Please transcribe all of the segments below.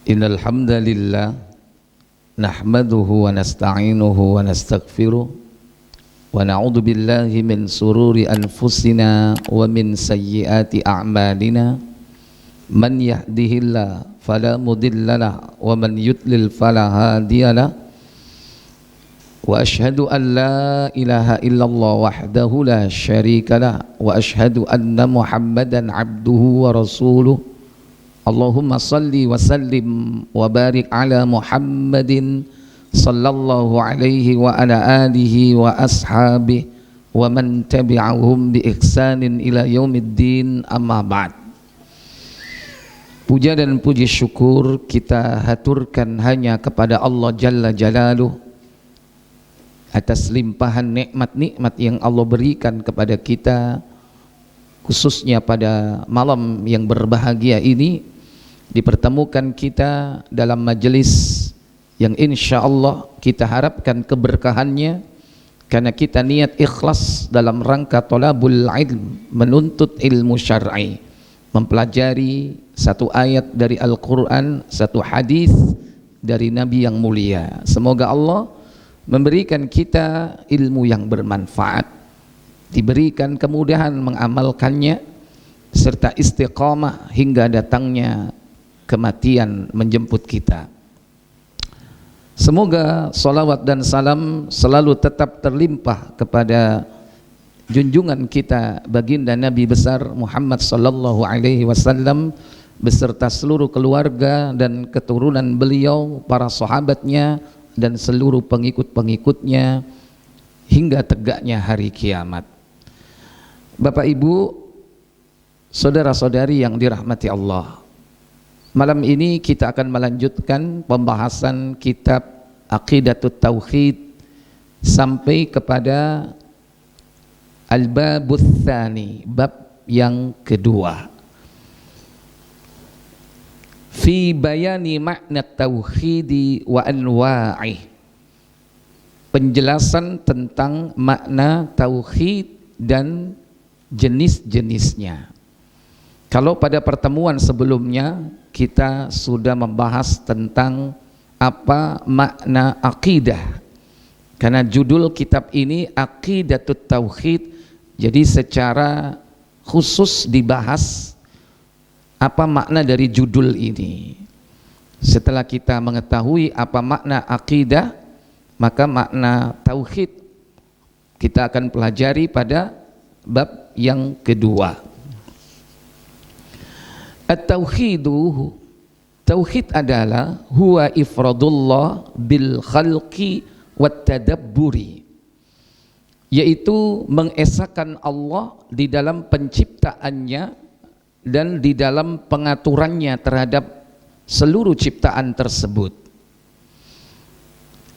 Innal hamdalillah nahmaduhu wa nasta'inuhu wa nastaghfiruh wa na'udzu billahi min sururi anfusina wa min sayyiati a'malina man yahdihillahu fala mudhillalah wa man yudlil fala hadiyalah wa ashhadu an la ilaha illallah wahdahu la syarikalah wa ashhadu anna muhammadan abduhu wa rasuluh. Allahumma salli wa sallim wa barik ala Muhammadin sallallahu alaihi wa ala alihi wa ashabihi wa man tabi'ahum bi ihsanin ila yaumiddin, amma ba'd. Puja dan puji syukur kita haturkan hanya kepada Allah Jalla Jalaluh atas limpahan nikmat-nikmat yang Allah berikan kepada kita, khususnya pada malam yang berbahagia ini dipertemukan kita dalam majelis yang insya Allah kita harapkan keberkahannya karena kita niat ikhlas dalam rangka thalabul ilm, menuntut ilmu syar'i, mempelajari satu ayat dari Al-Quran, satu hadis dari Nabi yang mulia. Semoga Allah memberikan kita ilmu yang bermanfaat, diberikan kemudahan mengamalkannya, serta istiqamah hingga datangnya kematian menjemput kita. Semoga salawat dan salam selalu tetap terlimpah kepada junjungan kita baginda Nabi besar Muhammad sallallahu alaihi wasallam beserta seluruh keluarga dan keturunan beliau, para sahabatnya dan seluruh pengikut-pengikutnya hingga tegaknya hari kiamat. Bapak Ibu, saudara-saudari yang dirahmati Allah, malam ini kita akan melanjutkan pembahasan kitab Aqidatut Tauhid sampai kepada Al-Babus Tsani, bab yang kedua. Fi bayani makna tauhidi wa anwa'i, penjelasan tentang makna tauhid dan jenis-jenisnya. Kalau pada pertemuan sebelumnya kita sudah membahas tentang apa makna akidah, karena judul kitab ini Aqidatut Tauhid, jadi secara khusus dibahas apa makna dari judul ini. Setelah kita mengetahui apa makna akidah, maka makna tauhid kita akan pelajari pada bab yang kedua. At-tauhidu, tauhid adalah huwa ifradullah bil khalqi wat tadabburi, yaitu mengesahkan Allah di dalam penciptaannya dan di dalam pengaturannya terhadap seluruh ciptaan tersebut.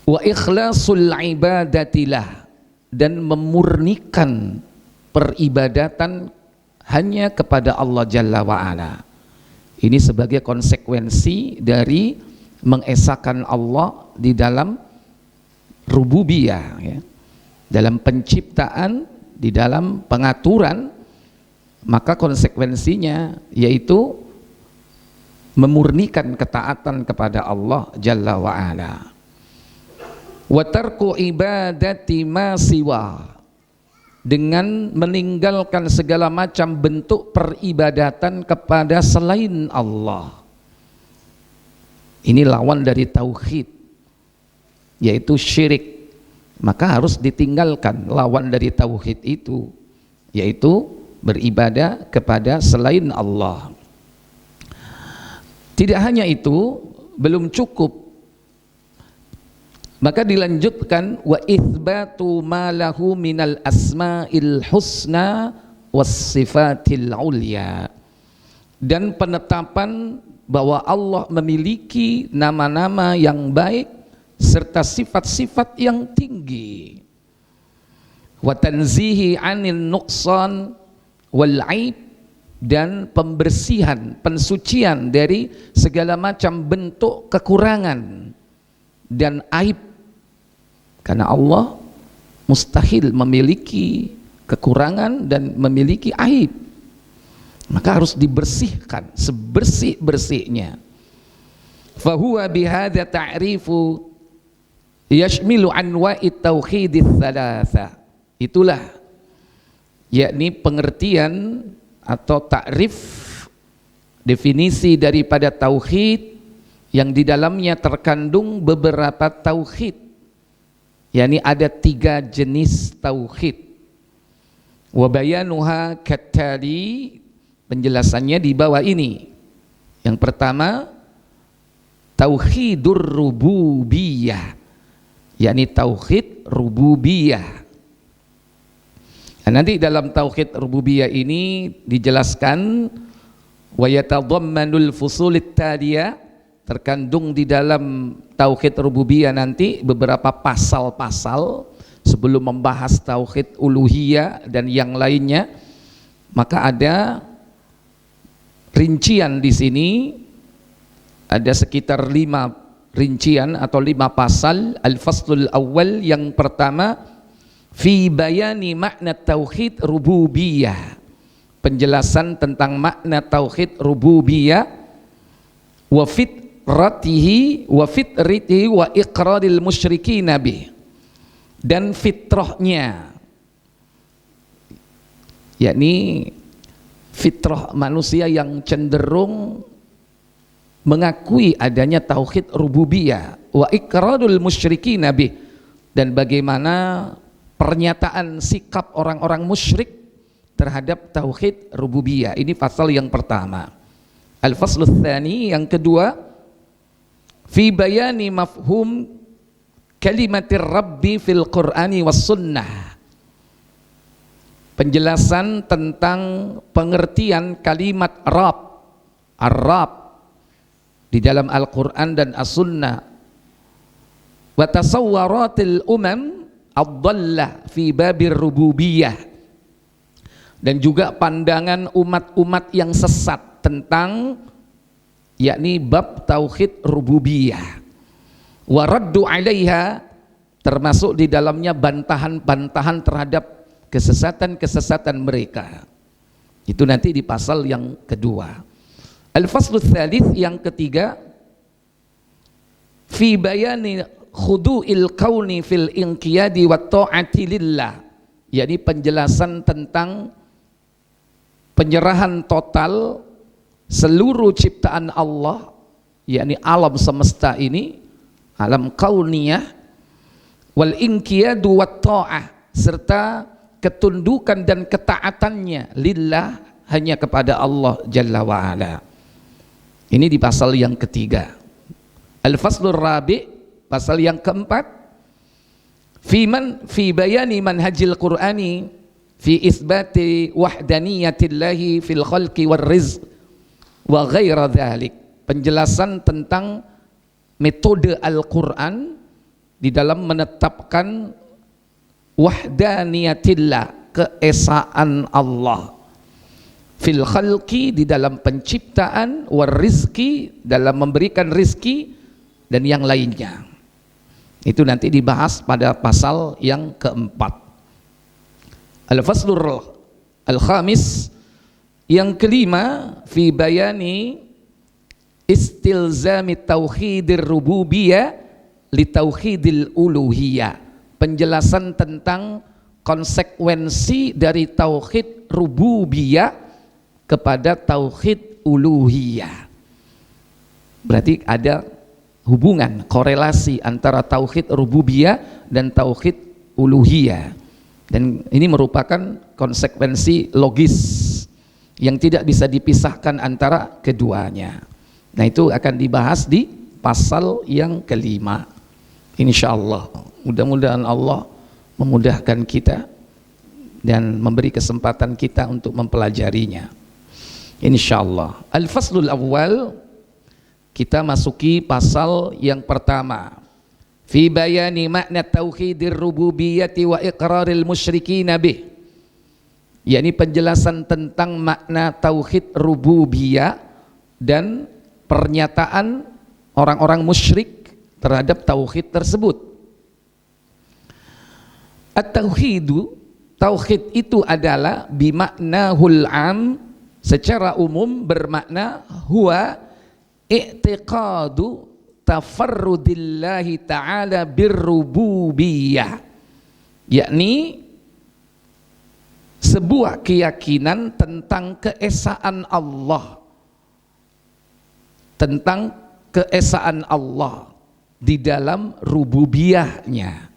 Wa ikhlasul ibadatilah, dan memurnikan peribadatan hanya kepada Allah Jalla wa'ala. Ini sebagai konsekuensi dari mengesahkan Allah di dalam rububiyah, ya. Dalam penciptaan, di dalam pengaturan, maka konsekuensinya yaitu memurnikan ketaatan kepada Allah Jalla wa'ala. Wa tarku ibadati ma siwa, dengan meninggalkan segala macam bentuk peribadatan kepada selain Allah. Ini lawan dari tauhid, yaitu syirik. Maka harus ditinggalkan lawan dari tauhid itu, yaitu beribadah kepada selain Allah. Tidak hanya itu, belum cukup, maka dilanjutkan wa itsbatu ma lahu minal asma'il husna was sifatil ulya, dan penetapan bahwa Allah memiliki nama-nama yang baik serta sifat-sifat yang tinggi. Wa tanzihi 'anil nuqsan wal 'aib, dan pembersihan, pensucian dari segala macam bentuk kekurangan dan aib. Karena Allah mustahil memiliki kekurangan dan memiliki aib, maka harus dibersihkan sebersih-bersihnya. fahuwa bihadza ta'rifu yashmilu anwa'it tauhidits tsalatsa. Itulah yakni pengertian atau takrif, definisi daripada tauhid yang di dalamnya terkandung beberapa tauhid, yakni ada 3 jenis tauhid. Wa bayanuha kattali, penjelasannya di bawah ini. Yang pertama, tauhidur rububiyah, yakni tauhid rububiyah. Nah, nanti dalam tauhid rububiyah ini dijelaskan wa yatadammanul fusulit taliyah, terkandung di dalam tauhid rububiyah nanti beberapa pasal-pasal sebelum membahas tauhid uluhiyah dan yang lainnya. Maka ada rincian di sini, ada sekitar 5 rincian atau 5 pasal. Al-faslul awal, yang pertama, fi bayani makna tauhid rububiyah, penjelasan tentang makna tauhid rububiyah, wa fitratihi wa fitritihi wa iqraril musyrikin bih, dan fitrahnya, yakni fitrah manusia yang cenderung mengakui adanya tauhid rububiyah, wa iqrarul musyrikin bih, dan bagaimana pernyataan sikap orang-orang musyrik terhadap tauhid rububiyah. Ini pasal yang pertama. Al-faslul tsani, yang kedua, fi bayani mafhum kalimatir rabbi fil qur'ani was sunnah, penjelasan tentang pengertian kalimat Rabb, Ar-Rabb di dalam Al-Quran dan As-Sunnah, wa tasawwaratil umam ad-dallah fi babir rububiyah, dan juga pandangan umat-umat yang sesat tentang yakni bab tauhid rububiyah, wa raddu 'alaiha, termasuk di dalamnya bantahan-bantahan terhadap kesesatan-kesesatan mereka. Itu nanti di pasal yang kedua. Al-faslul tsalits, yang ketiga, fi bayani khudu'il kauni fil inqiyadi wa ta'ati lillah, yakni penjelasan tentang penyerahan total seluruh ciptaan Allah, yakni alam semesta ini, alam kauniyah, wal inqiyadu wa ta'ah, serta ketundukan dan ketaatannya lillah, hanya kepada Allah Jalla wa'ala. Ini di pasal yang ketiga. Al-faslur rabi', pasal yang keempat, fi bayani manhajil qur'ani fi isbati wahdaniyatillahi fil khalqi war rizq wa ghaira dhalik, penjelasan tentang metode Al-Quran di dalam menetapkan wahdaniyatillah, keesaan Allah, fil khalqi, di dalam penciptaan, war rizki, dalam memberikan rizki, dan yang lainnya. Itu nanti dibahas pada pasal yang keempat. Al-faslur al-khamis, yang kelima, fi bayani istilzami tauhidir rububiyah li tauhidil uluhiyah, penjelasan tentang konsekuensi dari tauhid rububiyah kepada tauhid uluhiyah. Berarti ada hubungan, korelasi antara tauhid rububiyah dan tauhid uluhiyah, dan ini merupakan konsekuensi logis yang tidak bisa dipisahkan antara keduanya. Nah, itu akan dibahas di pasal yang kelima, insyaallah. Mudah-mudahan Allah memudahkan kita dan memberi kesempatan kita untuk mempelajarinya, insyaallah. Al-faslul awal, kita masuki pasal yang pertama, fi bayani makna tauhidir rububiyyati wa iqraril musyrikin bih, yakni penjelasan tentang makna tauhid rububiyah dan pernyataan orang-orang musyrik terhadap tauhid tersebut. At-tauhidu, tauhid itu adalah bimaknahul am, secara umum bermakna huwa i'tiqadu tafarrudillahi ta'ala birrububiyah, yakni sebuah keyakinan tentang keesaan Allah, tentang keesaan Allah di dalam rububiyahnya.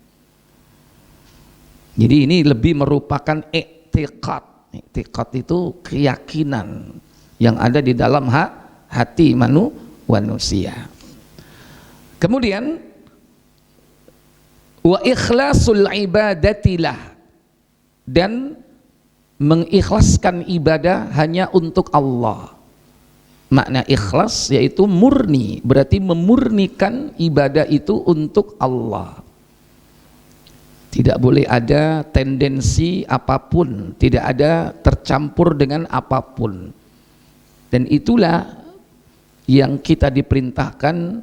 Jadi ini lebih merupakan i'tiqad. I'tiqad itu keyakinan yang ada di dalam hati manusia. Kemudian wa ikhlasul ibadatilah, dan mengikhlaskan ibadah hanya untuk Allah. Makna ikhlas yaitu murni, berarti memurnikan ibadah itu untuk Allah. Tidak boleh ada tendensi apapun, tidak ada tercampur dengan apapun. Dan itulah yang kita diperintahkan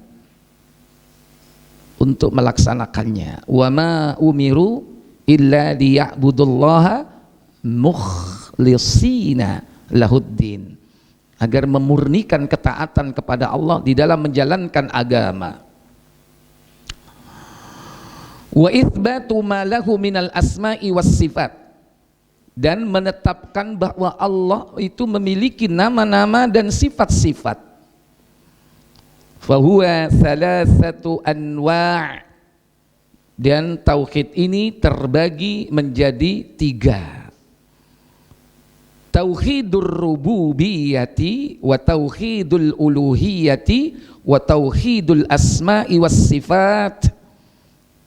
untuk melaksanakannya. Wa ma umiru illa liya'budullaha mukhlishina lahuddin, agar memurnikan ketaatan kepada Allah di dalam menjalankan agama. Wa itsbatu ma lahu minal asma'i was sifat, dan menetapkan bahwa Allah itu memiliki nama-nama dan sifat-sifat. Fahuwa thalathatu anwa', dan tauhid ini terbagi menjadi 3. Tauhidur rububiyyati wa tauhidul uluhiyyati wa tauhidul asma'i was sifat.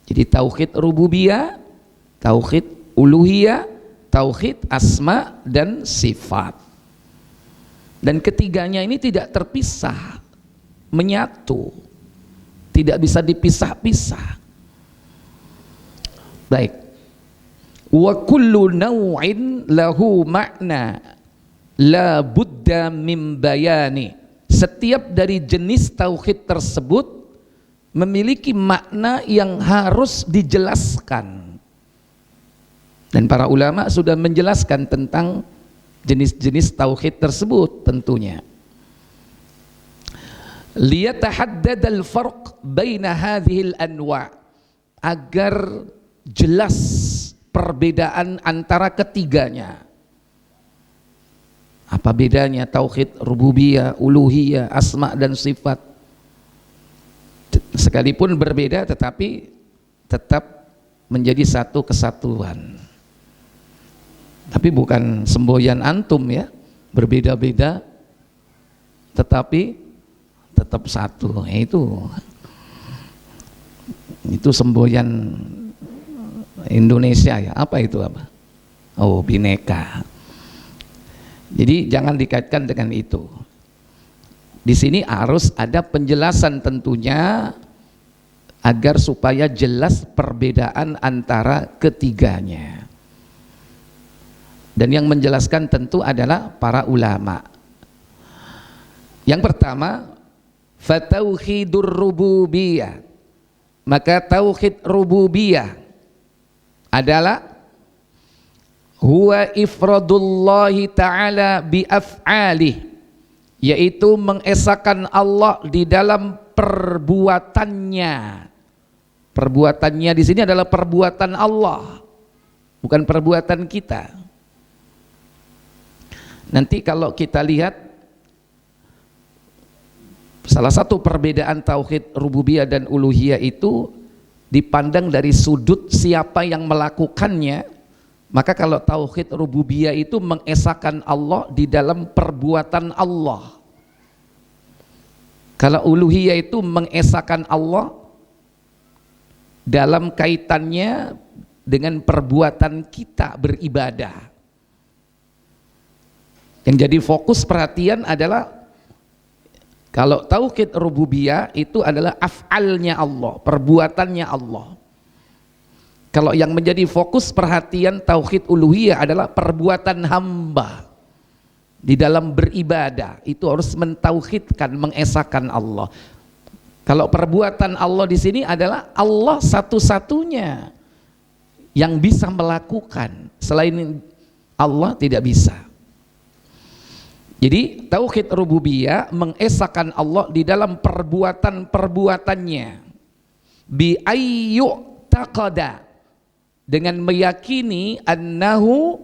Jadi tauhid rububiyah, tauhid uluhiyah, tauhid asma dan sifat. Dan ketiganya ini tidak terpisah, menyatu, tidak bisa dipisah-pisah. Baik. Wa kullu naw'in lahu makna la budda min bayani. Setiap dari jenis tauhid tersebut memiliki makna yang harus dijelaskan. Dan para ulama sudah menjelaskan tentang jenis-jenis tauhid tersebut tentunya. Liyatahaddadal farq baina hadhil anwa', agar jelas perbedaan antara ketiganya. Apa bedanya tauhid rububiyah, uluhiyah, asma dan sifat? Sekalipun berbeda tetapi tetap menjadi satu kesatuan. Tapi bukan semboyan antum ya, berbeda-beda tetapi tetap satu. Itu semboyan Indonesia ya. Apa itu apa? Oh, bineka. Jadi jangan dikaitkan dengan itu. Di sini harus ada penjelasan tentunya agar supaya jelas perbedaan antara ketiganya. Dan yang menjelaskan tentu adalah para ulama. Yang pertama, fatauhidur rububiyah. Maka tauhid rububiyah adalah huwa ifradullahi ta'ala bi af'alih, yaitu mengesahkan Allah di dalam perbuatannya. Perbuatannya di sini adalah perbuatan Allah, bukan perbuatan kita. Nanti kalau kita lihat salah satu perbedaan tauhid rububiyah dan uluhiyah itu dipandang dari sudut siapa yang melakukannya. Maka kalau tauhid rububiyah itu mengesahkan Allah di dalam perbuatan Allah. Kalau uluhiyah itu mengesahkan Allah dalam kaitannya dengan perbuatan kita beribadah. Yang jadi fokus perhatian adalah kalau tauhid rububiyah itu adalah af'alnya Allah, perbuatannya Allah. Kalau yang menjadi fokus perhatian tauhid uluhiyah adalah perbuatan hamba di dalam beribadah, itu harus mentauhidkan, mengesahkan Allah. Kalau perbuatan Allah di sini adalah Allah satu-satunya yang bisa melakukan, selain Allah tidak bisa. Jadi tauhid rububiyah mengesahkan Allah di dalam perbuatan-perbuatannya, bi ayyu taqada, dengan meyakini annahu,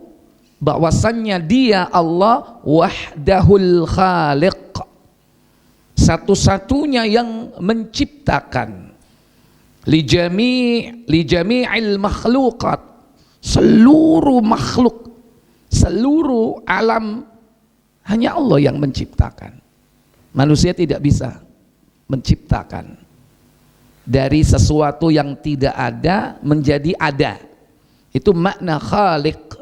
bahwasannya dia Allah wahdahul khaliq, satu-satunya yang menciptakan, li jami'il makhluqat, seluruh makhluk, seluruh alam hanya Allah yang menciptakan. Manusia tidak bisa menciptakan dari sesuatu yang tidak ada menjadi ada. Itu makna khaliq.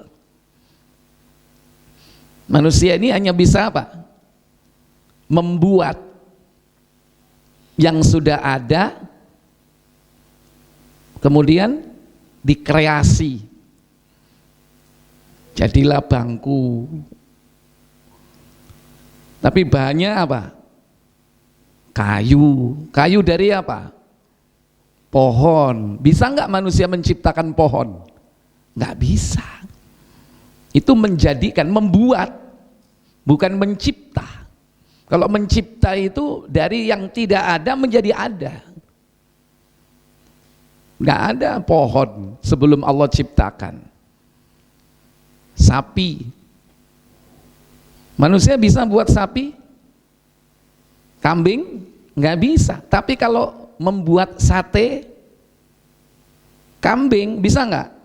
Manusia ini hanya bisa apa? Membuat yang sudah ada kemudian dikreasi. Jadilah bangku. Tapi bahannya apa? Kayu. Kayu dari apa? Pohon. Bisa nggak manusia menciptakan pohon? Nggak bisa. Itu menjadikan, membuat, bukan mencipta. Kalau mencipta itu dari yang tidak ada menjadi ada. Nggak ada pohon sebelum Allah ciptakan. Sapi. Manusia bisa buat sapi? Kambing? Nggak bisa. Tapi kalau membuat sate kambing, bisa nggak?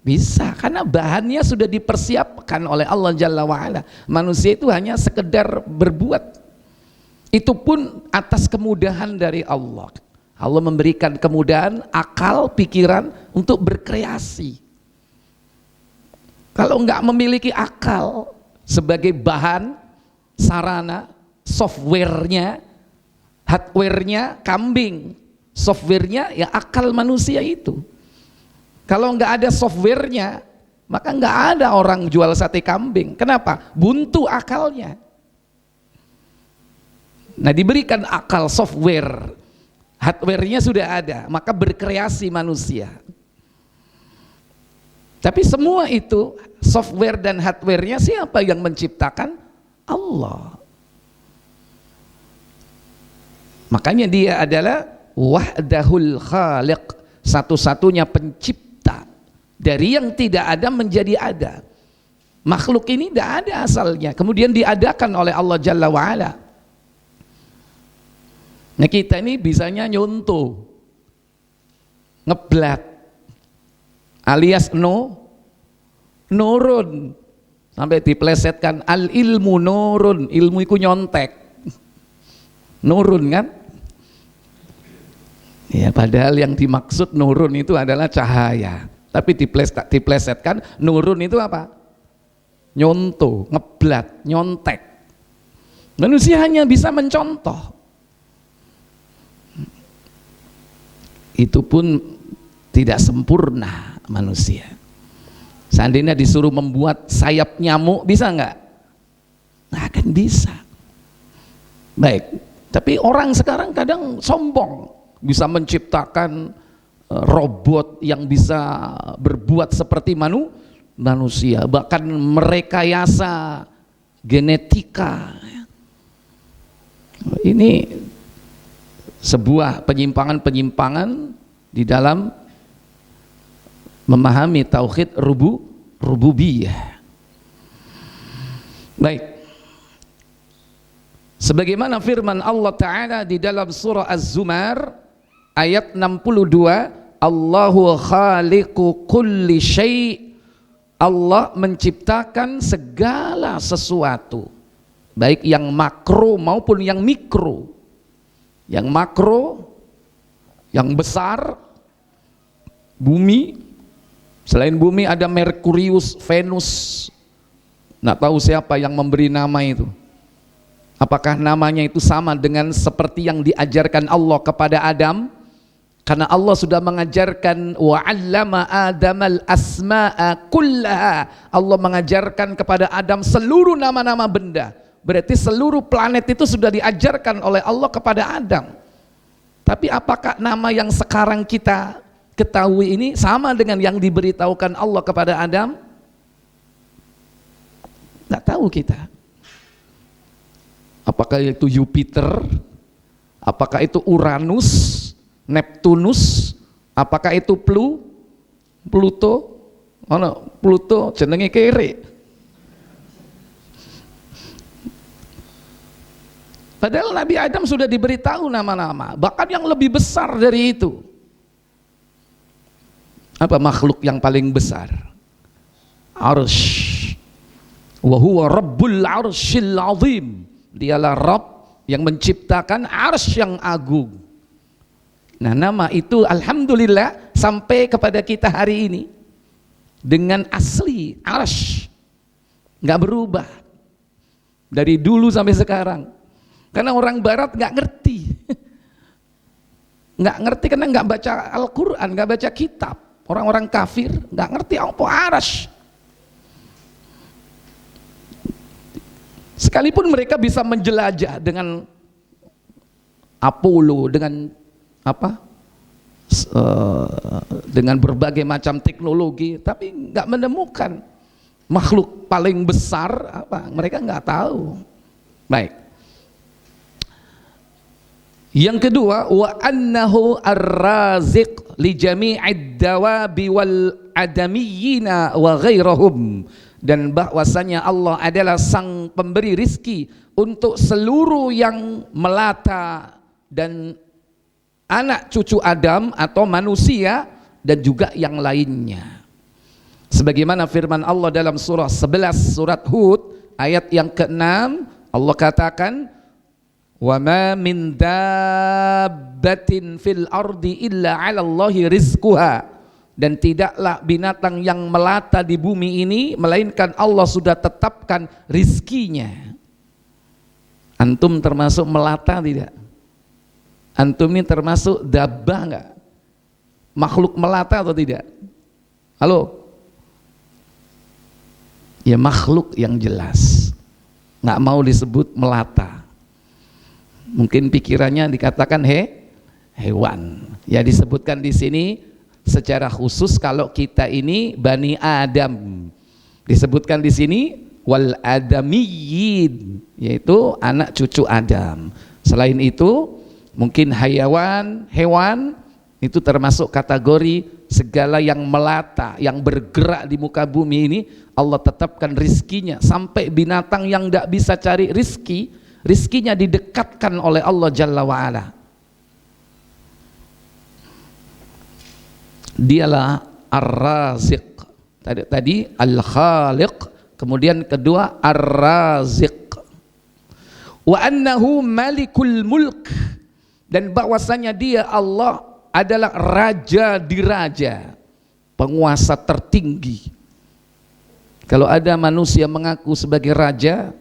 Bisa, karena bahannya sudah dipersiapkan oleh Allah Jalla wa'ala. Manusia itu hanya sekedar berbuat. Itu pun atas kemudahan dari Allah. Allah memberikan kemudahan, akal, pikiran untuk berkreasi. Kalau nggak memiliki akal sebagai bahan, sarana, softwarenya, hardwarenya kambing, softwarenya ya akal manusia itu. Kalau nggak ada softwarenya, maka nggak ada orang jual sate kambing. Kenapa? Buntu akalnya. Nah, diberikan akal, software, hardwarenya sudah ada, maka berkreasi manusia. Tapi semua itu software dan hardwarenya siapa yang menciptakan? Allah. Makanya dia adalah wahdahul khaliq, satu-satunya pencipta dari yang tidak ada menjadi ada. Makhluk ini tidak ada asalnya, kemudian diadakan oleh Allah Jalla wa'ala. Nah, kita ini bisanya nyontoh, ngeblat, alias nurun, sampai diplesetkan al ilmu nurun, ilmu itu nyontek, nurun kan? Ya, padahal yang dimaksud nurun itu adalah cahaya, tapi diplesetkan nurun itu apa? Nyontoh, ngeblat, nyontek. Manusia hanya bisa mencontoh. Itu pun tidak sempurna manusia. Seandainya disuruh membuat sayap nyamuk, bisa nggak? Nggak akan bisa. Baik, tapi orang sekarang kadang sombong, bisa menciptakan robot yang bisa berbuat seperti manusia, bahkan merekayasa genetika. Ini sebuah penyimpangan-penyimpangan di dalam memahami tauhid rububiyah. Baik, sebagaimana firman Allah Ta'ala di dalam surah Az-Zumar ayat 62, Allahu khaliqu kulli syai', Allah menciptakan segala sesuatu, baik yang makro maupun yang mikro. Yang makro, yang besar, bumi, selain bumi ada Merkurius, Venus, nggak tahu siapa yang memberi nama itu. Apakah namanya itu sama dengan seperti yang diajarkan Allah kepada Adam? Karena Allah sudah mengajarkan wa 'allama Adamal asma'a kullaha. Allah mengajarkan kepada Adam seluruh nama-nama benda. Berarti seluruh planet itu sudah diajarkan oleh Allah kepada Adam. Tapi apakah nama yang sekarang kita ketahui ini sama dengan yang diberitahukan Allah kepada Adam? Nggak tahu kita. Apakah itu Jupiter? Apakah itu Uranus, Neptunus? Apakah itu Pluto? Pluto jenenge kere. Padahal Nabi Adam sudah diberitahu nama-nama, bahkan yang lebih besar dari itu. Apa makhluk yang paling besar? Arsy. Wa huwa rabbul arsyil azim. Dialah Rabb yang menciptakan arsy yang agung. Nah, nama itu alhamdulillah sampai kepada kita hari ini dengan asli arsy, nggak berubah dari dulu sampai sekarang. Karena orang barat nggak ngerti, nggak ngerti karena nggak baca Al-Quran, nggak baca kitab. Orang-orang kafir nggak ngerti apa arsy. Sekalipun mereka bisa menjelajah dengan Apollo, dengan apa? Dengan berbagai macam teknologi, tapi nggak menemukan makhluk paling besar apa. Mereka nggak tahu. Baik. Yang kedua, wa annahu ar-raziq li jami'id dawabi wal adamiyina wa ghairahum, dan bahwasanya Allah adalah sang pemberi rizki untuk seluruh yang melata dan anak cucu Adam atau manusia dan juga yang lainnya. Sebagaimana firman Allah dalam surah 11 surat Hud ayat yang ke-6, Allah katakan, wa ma min dabbatin fil ardi illa 'ala Allahi rizquha, dan tidaklah binatang yang melata di bumi ini melainkan Allah sudah tetapkan rizkinya. Antum termasuk melata tidak? Antum ini termasuk dabbah enggak? Makhluk melata atau tidak? Halo? Ya makhluk yang jelas, nggak mau disebut melata. Mungkin pikirannya dikatakan hewan. Ya disebutkan di sini secara khusus kalau kita ini Bani Adam. Disebutkan di sini wal adamiyyin, yaitu anak cucu Adam. Selain itu mungkin hewan itu termasuk kategori segala yang melata, yang bergerak di muka bumi ini Allah tetapkan rizkinya. Sampai binatang yang tidak bisa cari rizkinya didekatkan oleh Allah Jalla wa'ala. Dialah ar-raziq. Tadi al-khaliq, kemudian kedua ar-raziq. Wa annahu malikul mulk, dan bahwasanya dia Allah adalah raja di raja, penguasa tertinggi. Kalau ada manusia mengaku sebagai raja,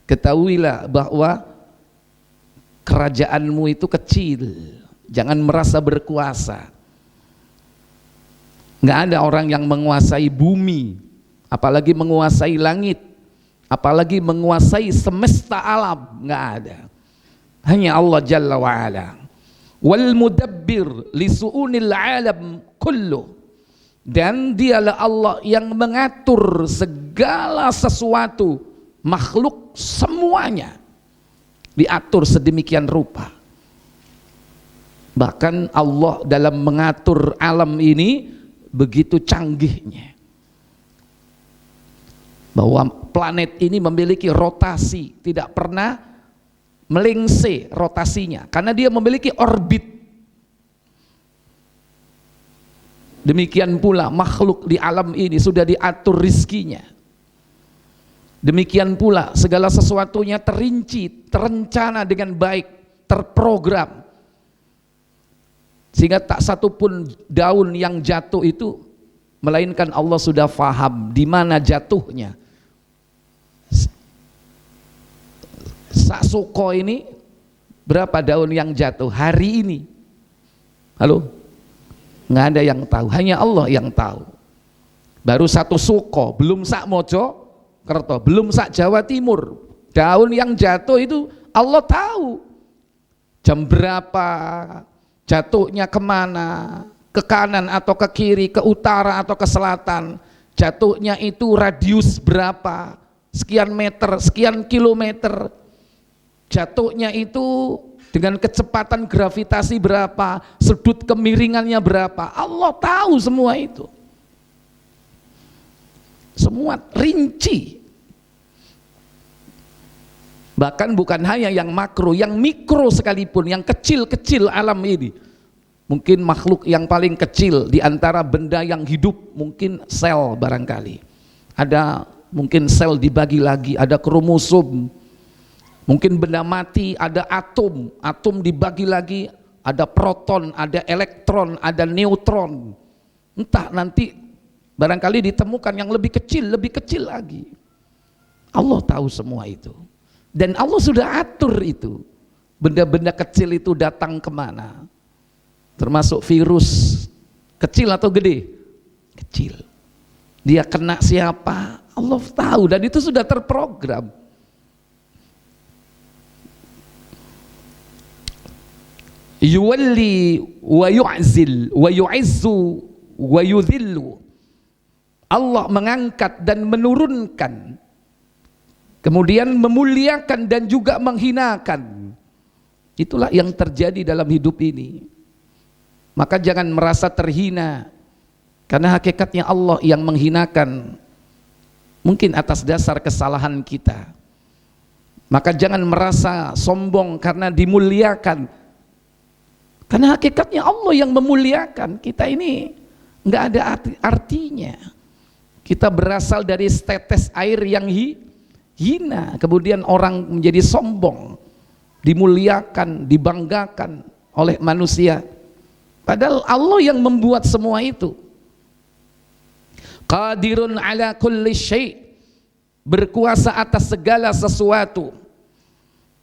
ketahuilah bahwa kerajaanmu itu kecil. Jangan merasa berkuasa. Nggak ada orang yang menguasai bumi, apalagi menguasai langit, apalagi menguasai semesta alam. Nggak ada. Hanya Allah Jalla wa'ala. Wal mudabbir li su'unil alam kullu, dan dialah Allah yang mengatur segala sesuatu, makhluk semuanya diatur sedemikian rupa. Bahkan Allah dalam mengatur alam ini begitu canggihnya, bahwa planet ini memiliki rotasi, tidak pernah melengse rotasinya karena dia memiliki orbit. Demikian pula makhluk di alam ini sudah diatur rizkinya. Demikian pula segala sesuatunya terinci, terencana dengan baik, terprogram, sehingga tak satu pun daun yang jatuh itu melainkan Allah sudah faham di mana jatuhnya. Saksuko ini berapa daun yang jatuh hari ini? Halo? Nggak ada yang tahu, hanya Allah yang tahu. Baru satu suko, belum sak Mojokerto, belum sak Jawa Timur. Daun yang jatuh itu Allah tahu. Jam berapa jatuhnya, kemana, ke kanan atau ke kiri, ke utara atau ke selatan. Jatuhnya itu radius berapa, sekian meter, sekian kilometer. jatuhnya itu dengan kecepatan gravitasi berapa, sudut kemiringannya berapa, Allah tahu semua itu, semua rinci. Bahkan bukan hanya yang makro, yang mikro sekalipun, yang kecil-kecil alam ini. Mungkin makhluk yang paling kecil di antara benda yang hidup, mungkin sel barangkali. Ada mungkin sel dibagi lagi, ada kromosom. Mungkin benda mati, ada atom, atom dibagi lagi, ada proton, ada elektron, ada neutron. Entah nanti barangkali ditemukan yang lebih kecil lagi. Allah tahu semua itu. Dan Allah sudah atur itu. Benda-benda kecil itu datang kemana. Termasuk virus, kecil atau gede? Kecil. Dia kena siapa? Allah tahu, dan itu sudah terprogram. Yuwalli wa yu'zil wa yu'izzu wa yudhillu. Allah mengangkat dan menurunkan, kemudian memuliakan dan juga menghinakan. Itulah yang terjadi dalam hidup ini. Maka jangan merasa terhina, karena hakikatnya Allah yang menghinakan, mungkin atas dasar kesalahan kita. Maka jangan merasa sombong karena dimuliakan, karena hakikatnya Allah yang memuliakan. Kita ini nggak ada artinya. Kita berasal dari setetes air yang hina, kemudian orang menjadi sombong, dimuliakan, dibanggakan oleh manusia. Padahal Allah yang membuat semua itu. Qadirun ala kulli syai', berkuasa atas segala sesuatu.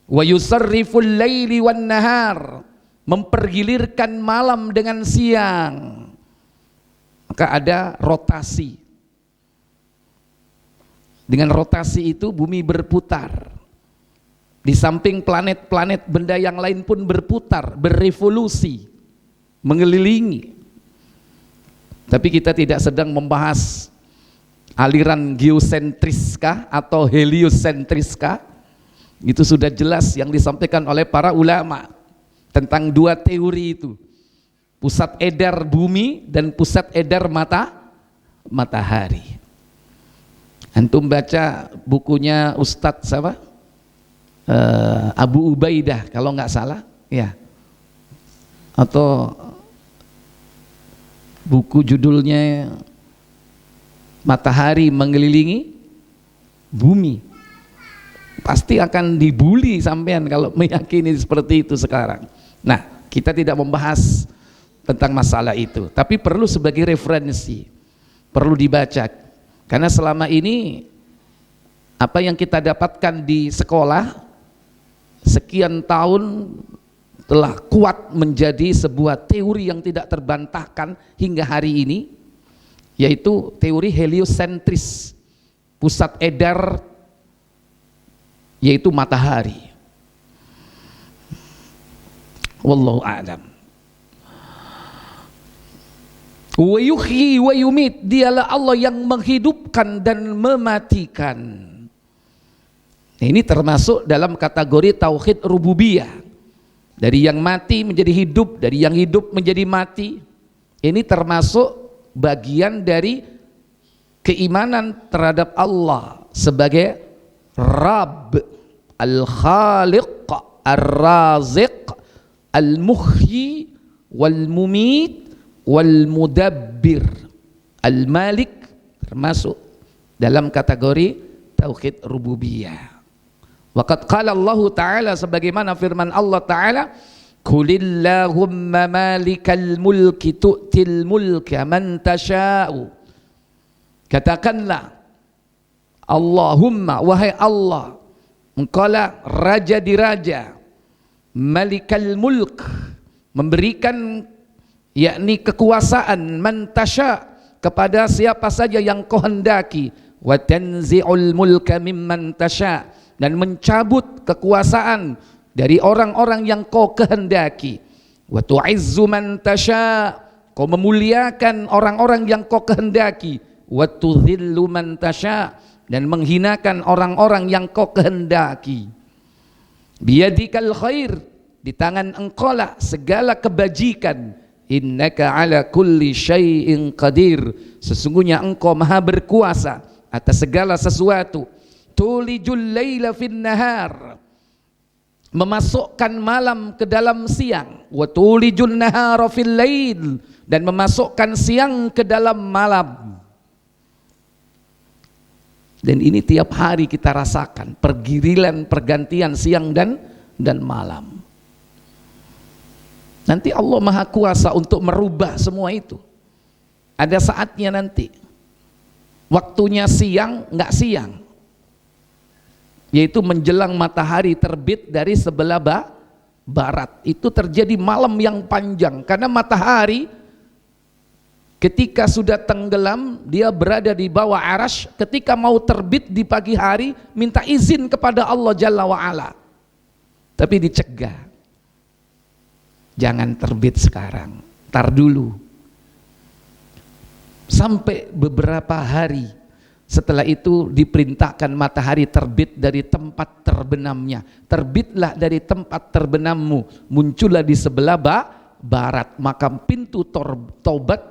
Wa yusarriful laili wan nahar, mempergilirkan malam dengan siang. Maka ada rotasi. Dengan rotasi itu bumi berputar. Di samping planet-planet, benda yang lain pun berputar, berevolusi, mengelilingi. Tapi kita tidak sedang membahas aliran geosentriskah atau heliosentriskah. Itu sudah jelas yang disampaikan oleh para ulama tentang dua teori itu, pusat edar bumi dan pusat edar matahari. Antum baca bukunya Ustadz siapa? Abu Ubaidah kalau nggak salah, ya. Atau buku judulnya Matahari Mengelilingi Bumi. Pasti akan dibully sampean kalau meyakini seperti itu sekarang. Nah, kita tidak membahas tentang masalah itu, tapi perlu sebagai referensi, perlu dibaca. Karena selama ini apa yang kita dapatkan di sekolah sekian tahun telah kuat menjadi sebuah teori yang tidak terbantahkan hingga hari ini, yaitu teori heliosentris, pusat edar yaitu matahari. Wallahu a'lam. Wa yuhyi wa yumit, dialah Allah yang menghidupkan dan mematikan. Ini termasuk dalam kategori tauhid rububiyah. Dari yang mati menjadi hidup, dari yang hidup menjadi mati. Ini termasuk bagian dari keimanan terhadap Allah sebagai Rabb, Al-Khaliq, Ar-Raziq, Al-Muhyi, Wal-Mumit, Wal-Mudabbir, Al-Malik, termasuk dalam kategori tauhid rububiyah. Waqad qala Allah Ta'ala, sebagaimana firman Allah Ta'ala, Qulillahumma malikal mulki tu'til mulka man tasha'u. Katakanlah, Allahumma, wahai Allah, engkaulah raja di raja, malikal mulk, memberikan yakni kekuasaan, man tasha, kepada siapa saja yang kau hendaki, wa tanzi'ul mulka mimman tasha, dan mencabut kekuasaan dari orang-orang yang kau kehendaki, wa tu'izzu man tasha, kau memuliakan orang-orang yang kau kehendaki, wa tudhillu man tasha, dan menghinakan orang-orang yang kau kehendaki. Biyadikal khair, di tangan engkau lah segala kebajikan. Innaka ala kulli syai'in qadir, sesungguhnya engkau maha berkuasa atas segala sesuatu. Tulijul laila fin nahar, memasukkan malam ke dalam siang. Wa tulijun nahara fil lail, dan memasukkan siang ke dalam malam. Dan ini tiap hari kita rasakan, pergiliran pergantian siang dan malam. Nanti Allah maha kuasa untuk merubah semua itu. Ada saatnya nanti waktunya siang nggak siang, yaitu menjelang matahari terbit dari sebelah barat, itu terjadi malam yang panjang. Karena matahari ketika sudah tenggelam, dia berada di bawah arasy. Ketika mau terbit di pagi hari, minta izin kepada Allah Jalla wa'ala, tapi dicegah. Jangan terbit sekarang, tar dulu. Sampai beberapa hari setelah itu diperintahkan matahari terbit dari tempat terbenamnya. Terbitlah dari tempat terbenammu, muncullah di sebelah barat, maka pintu taubat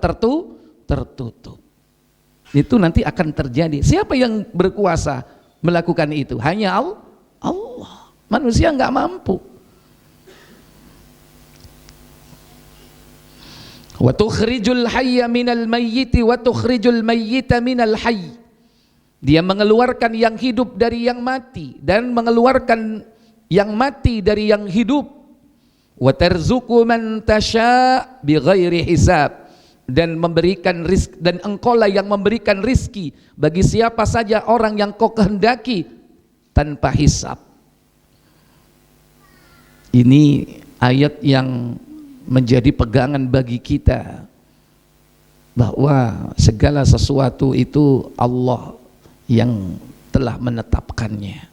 tertutup. Itu nanti akan terjadi. Siapa yang berkuasa melakukan itu? Hanya Allah. Manusia nggak mampu. Wa tukhrijul hayya minal mayyiti wa tukhrijul mayyita minal hayy. Dia mengeluarkan yang hidup dari yang mati dan mengeluarkan yang mati dari yang hidup. Wa tarzuqu man tasya bighairi hisab, dan memberikan rizki, dan engkaulah yang memberikan rizki bagi siapa saja orang yang kau kehendaki tanpa hisab. Ini ayat yang menjadi pegangan bagi kita bahwa segala sesuatu itu Allah yang telah menetapkannya.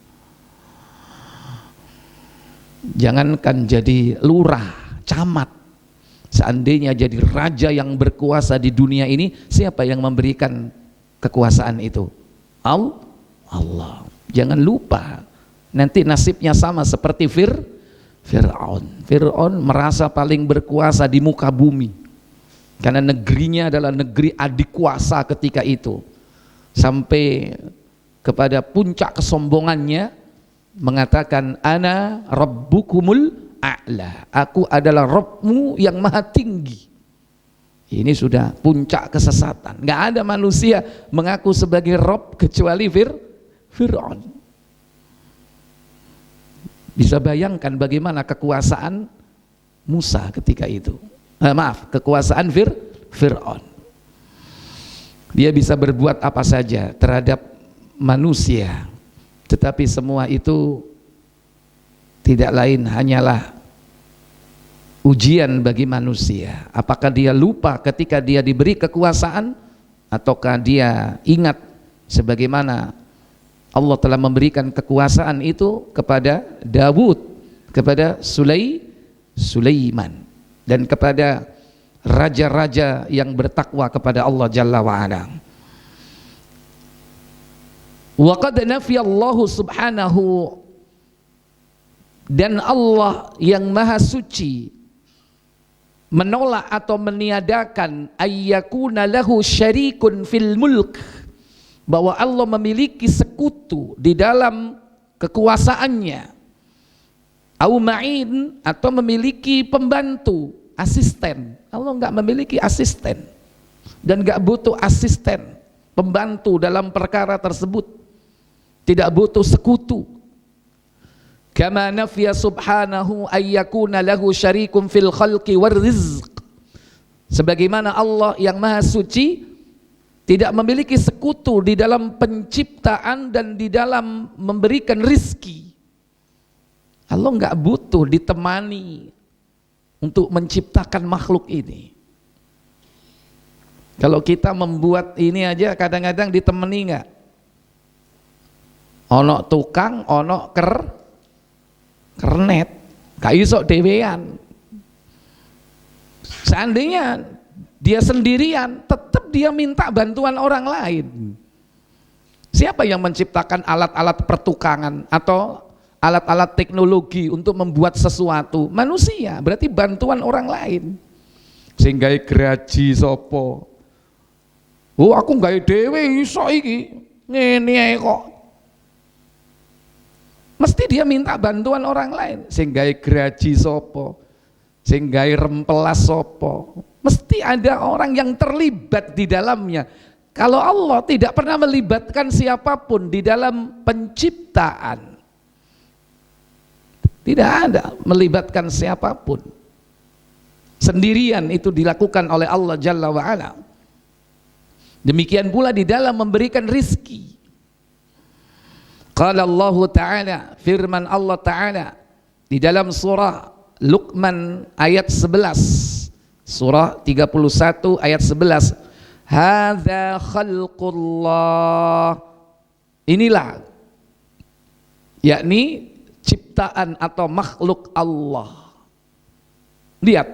Jangankan jadi lurah, camat, seandainya jadi raja yang berkuasa di dunia ini, siapa yang memberikan kekuasaan itu? Allah. Jangan lupa, nanti nasibnya sama seperti Fir'aun. Fir'aun merasa paling berkuasa di muka bumi karena negerinya adalah negeri adik kuasa ketika itu, sampai kepada puncak kesombongannya mengatakan, ana rabbukumul a'la, aku adalah Rabbmu yang maha tinggi. Ini sudah puncak kesesatan. Nggak ada manusia mengaku sebagai Rabb kecuali Fir'aun. Bisa bayangkan bagaimana kekuasaan Musa ketika itu. Kekuasaan Fir'aun. Dia bisa berbuat apa saja terhadap manusia, tetapi semua itu tidak lain hanyalah ujian bagi manusia. Apakah dia lupa ketika dia diberi kekuasaan, ataukah dia ingat sebagaimana Allah telah memberikan kekuasaan itu kepada Dawud, kepada Sulaiman, dan kepada raja-raja yang bertakwa kepada Allah Jalla wa'ala. Wa qad nafiyallahu subhanahu, dan Allah yang maha suci menolak atau meniadakan ayyakuna lahu syarikun fil mulk, bahwa Allah memiliki sekutu di dalam kekuasaannya, au ma'in, atau memiliki pembantu, asisten. Allah enggak memiliki asisten dan enggak butuh asisten, pembantu dalam perkara tersebut, tidak butuh sekutu. Kama nafiya subhanahu ayyakuna lahu syarikun fil khalqi war rizq, sebagaimana Allah yang maha suci tidak memiliki sekutu di dalam penciptaan dan di dalam memberikan rizki. Allah enggak butuh ditemani untuk menciptakan makhluk ini. Kalau kita membuat ini aja kadang-kadang ditemani enggak? Ono tukang, ono kernet, gak iso dewean. Seandainya dia sendirian, tetap dia minta bantuan orang lain. Siapa yang menciptakan alat-alat pertukangan atau alat-alat teknologi untuk membuat sesuatu, manusia, berarti bantuan orang lain. Sehingga geraji sopo, oh aku gawe dhewe iso iki ngene ae kok, mesti dia minta bantuan orang lain. Sehingga geraji sopo, sehingga rempelas sopo, mesti ada orang yang terlibat di dalamnya. Kalau Allah tidak pernah melibatkan siapapun di dalam penciptaan, tidak ada melibatkan siapapun, sendirian itu dilakukan oleh Allah Jalla wa'ala. Demikian pula di dalam memberikan rizki. Qala Allah Ta'ala, firman Allah Ta'ala di dalam surah Luqman ayat 11, surah 31 ayat 11, hadza khalqullah, inilah, yakni ciptaan atau makhluk Allah. Lihat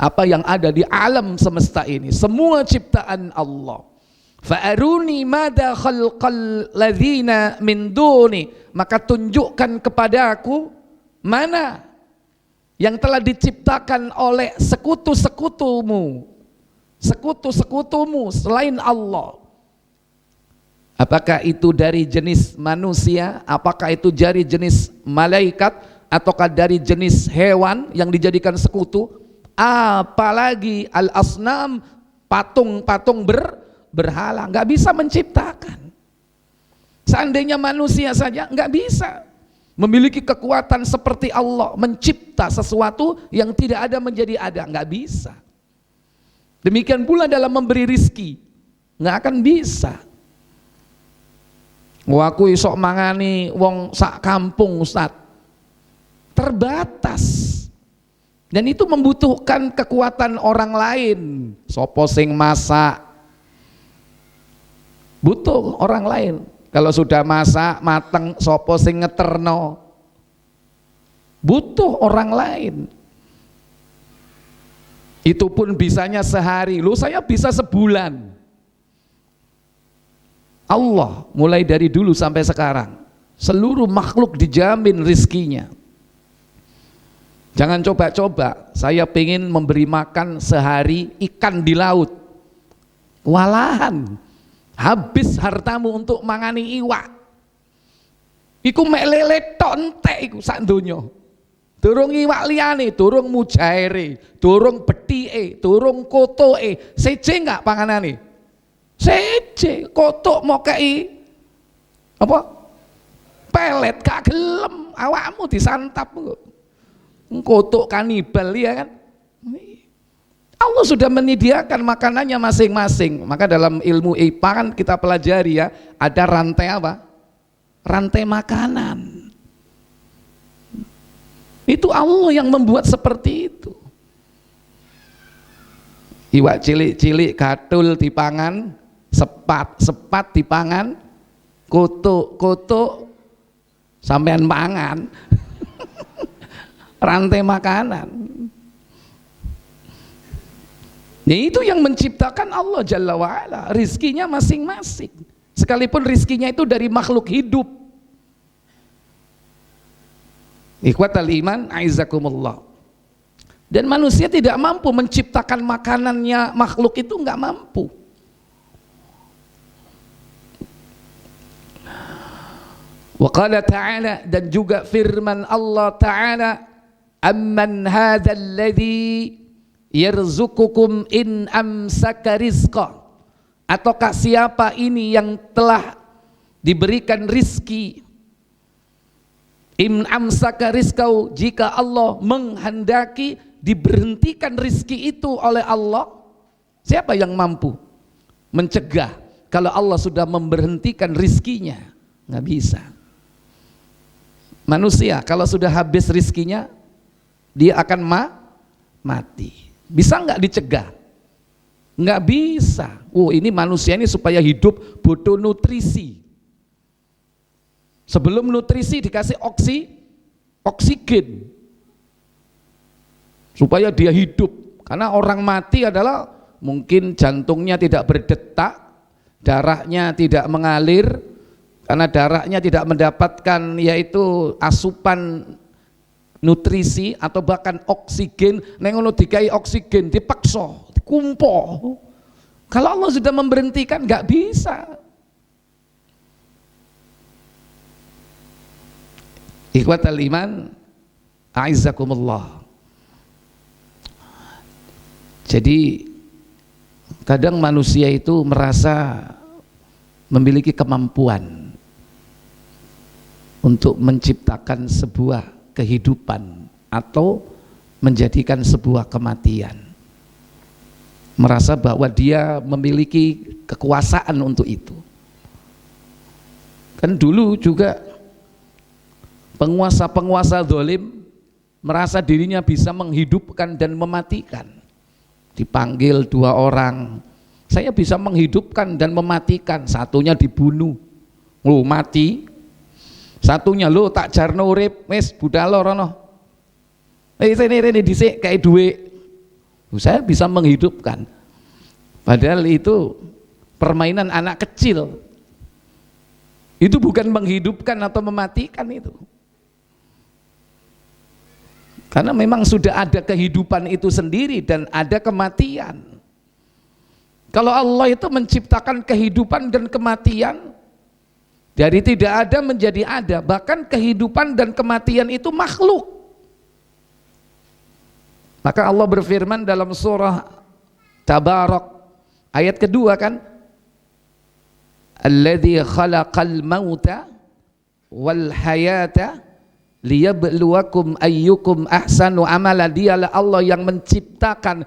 apa yang ada di alam semesta ini, semua ciptaan Allah. Fa'aruni madza khalqal ladzina min duni, maka tunjukkan kepadaku mana yang telah diciptakan oleh sekutu-sekutumu selain Allah. Apakah itu dari jenis manusia, apakah itu dari jenis malaikat, ataukah dari jenis hewan yang dijadikan sekutu, apalagi al-asnam, patung-patung berhala, nggak bisa menciptakan. Seandainya manusia saja nggak bisa memiliki kekuatan seperti Allah mencipta sesuatu yang tidak ada menjadi ada, nggak bisa. Demikian pula dalam memberi rizki, nggak akan bisa. Aku isok mangani wong sak kampung, Ustaz, terbatas, dan itu membutuhkan kekuatan orang lain. Sopo sing masak, butuh orang lain. Kalau sudah masak mateng, sopo sing ngeterno, butuh orang lain. Itu pun bisanya sehari, saya bisa sebulan. Allah mulai dari dulu sampai sekarang, seluruh makhluk dijamin rizkinya. Jangan coba-coba, saya pengen memberi makan sehari ikan di laut, walahan habis hartamu untuk mangani iwak. Iku mek lele tok entek iku sak donya. Durung iwak liyane, durung mujaire, durung betike, durung kotoke, seje enggak panganane? Seje, kotok mau kei apa? Pelet gak gelem, awakmu disantap kok. Kotok kanibal ya kan? Allah sudah menyediakan makanannya masing-masing. Maka dalam ilmu IPA kan kita pelajari ya, ada rantai apa? Rantai makanan. Itu Allah yang membuat seperti itu. Iwak cilik-cilik gatul dipangan, sepat dipangan, kotok sampean pangan. Rantai makanan. Ya itu yang menciptakan Allah Jalla wa'ala, rizkinya masing-masing. Sekalipun rizkinya itu dari makhluk hidup. Ikhwatal iman, aizakumullah. Dan manusia tidak mampu menciptakan makanannya, makhluk itu enggak mampu. Wa qala ta'ala, dan juga firman Allah Ta'ala, amman hadzal ladzi yarzuqukum in amsaka rizqa, ataukah siapa ini yang telah diberikan rizki, in amsaka rizqau, jika Allah menghendaki diberhentikan rizki itu oleh Allah, siapa yang mampu mencegah kalau Allah sudah memberhentikan rizkinya? Nggak bisa. Manusia kalau sudah habis rizkinya, dia akan mati. Bisa nggak dicegah? Nggak bisa. Ini manusia ini supaya hidup butuh nutrisi. Sebelum nutrisi dikasih oksigen supaya dia hidup. Karena orang mati adalah mungkin jantungnya tidak berdetak, darahnya tidak mengalir, karena darahnya tidak mendapatkan yaitu asupan nutrisi atau bahkan oksigen, nengono dikai oksigen dipaksa, dikumpo. Kalau Allah sudah memberhentikan nggak bisa. Ikhwatal iman, a'izzakumullah. Jadi kadang manusia itu merasa memiliki kemampuan untuk menciptakan sebuah kehidupan atau menjadikan sebuah kematian, merasa bahwa dia memiliki kekuasaan untuk itu. Kan dulu juga penguasa-penguasa zalim merasa dirinya bisa menghidupkan dan mematikan. Dipanggil 2 orang, saya bisa menghidupkan dan mematikan. Satunya dibunuh, lo mati. Satunya lo tak jarno urip, wis budal rono. Rene dhisik kayak duit. Saya bisa menghidupkan. Padahal itu permainan anak kecil. Itu bukan menghidupkan atau mematikan itu. Karena memang sudah ada kehidupan itu sendiri dan ada kematian. Kalau Allah itu menciptakan kehidupan dan kematian, dari tidak ada menjadi ada, bahkan kehidupan dan kematian itu makhluk. Maka Allah berfirman dalam surah Tabarak ayat kedua kan, alladzi khalaqal mauta wal hayata liyabluwakum ayyukum ahsanu amala. Dialah Allah yang menciptakan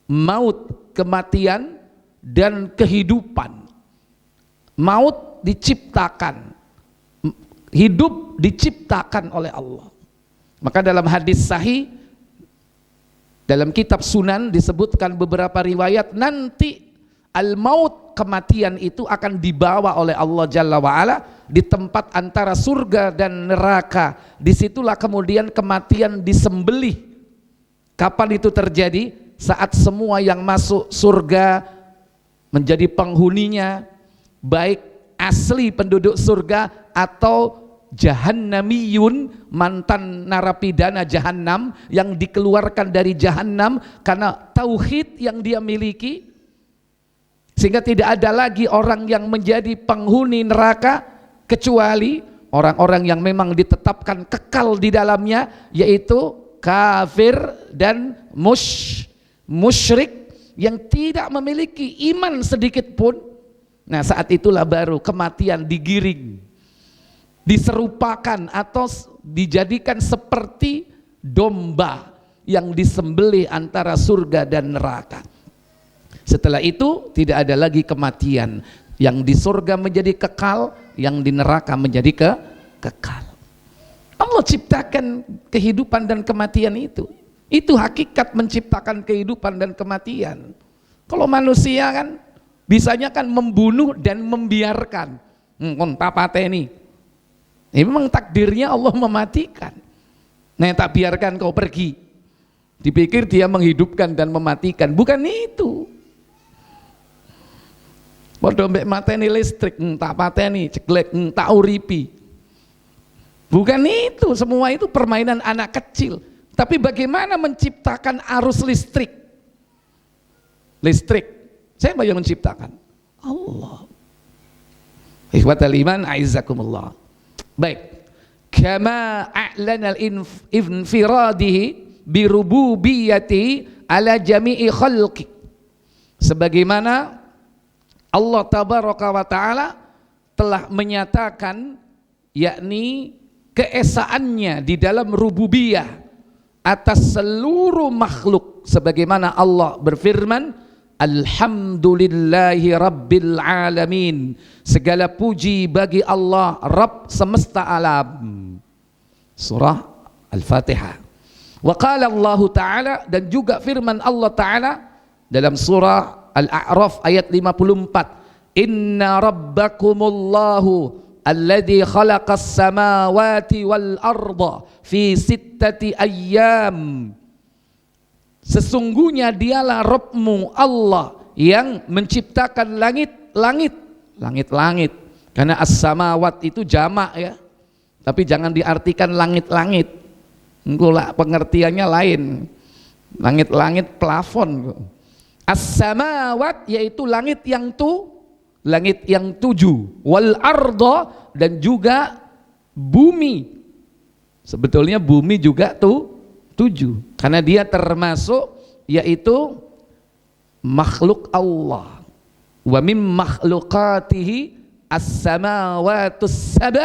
maut, kematian dan kehidupan. Maut diciptakan, hidup diciptakan oleh Allah. Maka dalam hadis sahih dalam kitab Sunan disebutkan beberapa riwayat, nanti al-maut, kematian itu akan dibawa oleh Allah Jalla wa'ala di tempat antara surga dan neraka. Disitulah kemudian kematian disembelih. Kapan itu terjadi? Saat semua yang masuk surga menjadi penghuninya, baik asli penduduk surga atau jahannamiyun, mantan narapidana jahanam yang dikeluarkan dari jahanam karena tauhid yang dia miliki, sehingga tidak ada lagi orang yang menjadi penghuni neraka kecuali orang-orang yang memang ditetapkan kekal di dalamnya, yaitu kafir dan musyrik yang tidak memiliki iman sedikit pun. Nah, saat itulah baru kematian digiring, diserupakan atau dijadikan seperti domba yang disembelih antara surga dan neraka. Setelah itu tidak ada lagi kematian, yang di surga menjadi kekal, yang di neraka menjadi kekal. Allah ciptakan kehidupan dan kematian itu hakikat menciptakan kehidupan dan kematian. Kalau manusia kan bisanya kan membunuh dan membiarkan. Tapateni. Ini memang takdirnya Allah mematikan. Nah, tak biarkan kau pergi. Dipikir dia menghidupkan dan mematikan. Bukan itu. Padha mbek mateni listrik, tak pateni, ceklek, tak uripi. Bukan itu, semua itu permainan anak kecil. Tapi bagaimana menciptakan arus listrik? Listrik. Siapa yang menciptakan? Allah. Ikhwatal iman, a'izzakumullah. Baik. Kama a'lana al-infiradihi birububiyyati ala jami'i khalqi. Sebagaimana Allah tabaraka wa ta'ala telah menyatakan yakni keesaannya di dalam rububiyah atas seluruh makhluk, sebagaimana Allah berfirman, alhamdulillahi rabbil alamin, segala puji bagi Allah Rabb semesta alam. Surah Al-Fatihah. Wa qala Allah Ta'ala, dan juga firman Allah Ta'ala dalam surah Al-A'raf ayat 54, inna rabbakumullahu alladhi khalaqas samawati wal arda fi sittati ayyam. Sesungguhnya dialah Rabbmu Allah yang menciptakan langit-langit Karena as-samawat itu jamak ya, tapi jangan diartikan langit-langit, pengertiannya lain. Langit-langit plafon. As-samawat yaitu langit yang tujuh, wal ardo, dan juga bumi. Sebetulnya bumi juga tujuh, karena dia termasuk yaitu makhluk Allah. Wa mim makhluqatihi as-samawatus sab'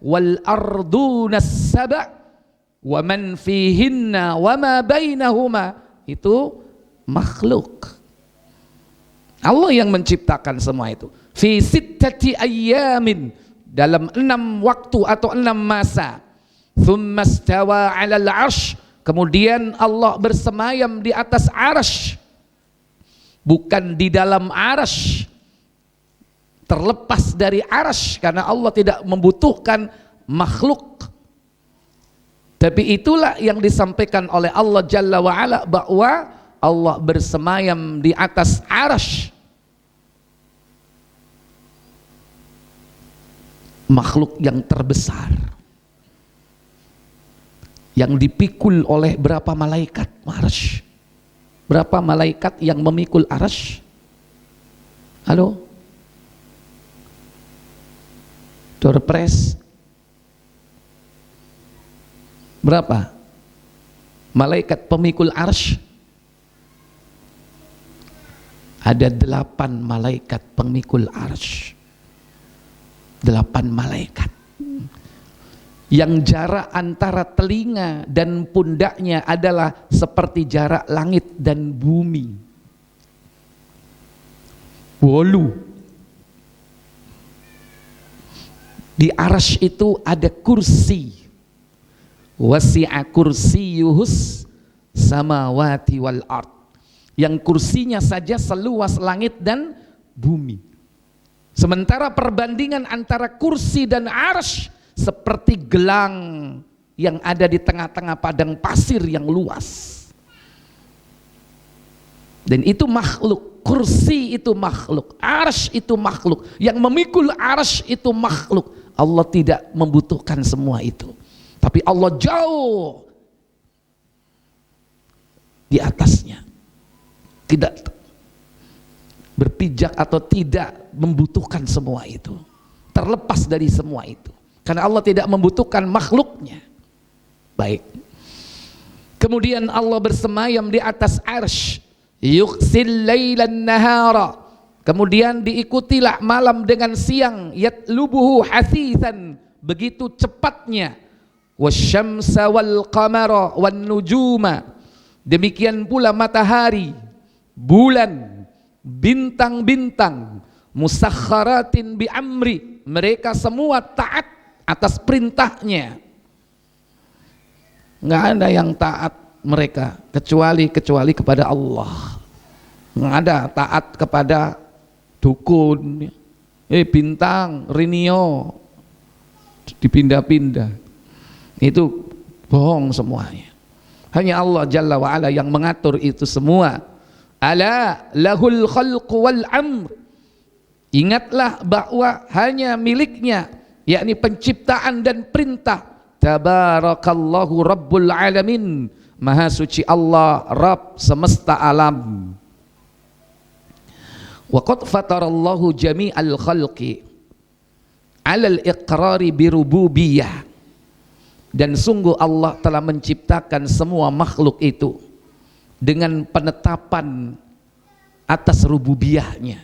wal ardunas sab' wa man fihinna wa ma bainahuma, itu makhluk. Allah yang menciptakan semua itu. Fi sittati ayyamin, dalam 6 waktu atau 6 masa. Thumma stawa 'alal 'arsy, kemudian Allah bersemayam di atas arsy, bukan di dalam arsy, terlepas dari arsy, karena Allah tidak membutuhkan makhluk. Tapi itulah yang disampaikan oleh Allah Jalla wa'ala, bahwa Allah bersemayam di atas arsy. Makhluk yang terbesar, yang dipikul oleh berapa malaikat arsy? Berapa malaikat yang memikul arsy? Halo? Doorpress berapa malaikat pemikul arsy? Ada 8 malaikat pemikul arsy. 8 malaikat yang jarak antara telinga dan pundaknya adalah seperti jarak langit dan bumi. Wolu. Di arsy itu ada kursi. Wasi'a kursiyuhus samawati wal ard, yang kursinya saja seluas langit dan bumi. Sementara perbandingan antara kursi dan arsy seperti gelang yang ada di tengah-tengah padang pasir yang luas. Dan itu makhluk. Kursi itu makhluk, arsy itu makhluk, yang memikul arsy itu makhluk. Allah tidak membutuhkan semua itu, tapi Allah jauh di atasnya, tidak berpijak atau tidak membutuhkan semua itu, terlepas dari semua itu, karena Allah tidak membutuhkan makhluknya. Baik, kemudian Allah bersemayam di atas arsy, yughsil lailan nahara, kemudian diikutilah malam dengan siang, yatlubuhu hasithan, begitu cepatnya, wasyamsa wal qamara wan nujuma, demikian pula matahari, bulan, bintang-bintang, musakharatin bi amri, mereka semua taat atas perintahnya. Nggak ada yang taat mereka kecuali kepada Allah. Nggak ada taat kepada dukun, bintang, rinio, dipindah-pindah, itu bohong semuanya. Hanya Allah Jalla wa'ala yang mengatur itu semua. Ala lahul khalqu wal amr, ingatlah bahwa hanya miliknya, yakni penciptaan dan perintah. Tabarakallahu rabbul alamin, maha suci Allah Rabb semesta alam. Wa qad fatarallahu jami'al khalqi alal iqrari birububiyah, dan sungguh Allah telah menciptakan semua makhluk itu dengan penetapan atas rububiyahnya,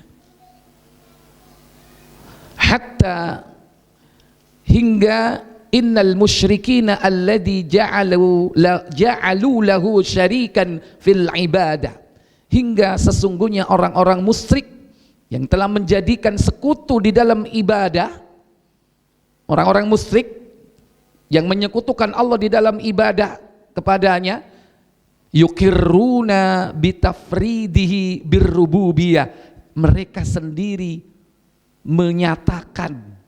hatta hingga innal musyrikina alladhi ja'alu lahu syarikan fil ibadah, hingga sesungguhnya orang-orang musyrik yang telah menjadikan sekutu di dalam ibadah, orang-orang musyrik yang menyekutukan Allah di dalam ibadah kepadanya, yukirruna bitafridihi birrububiyah, mereka sendiri menyatakan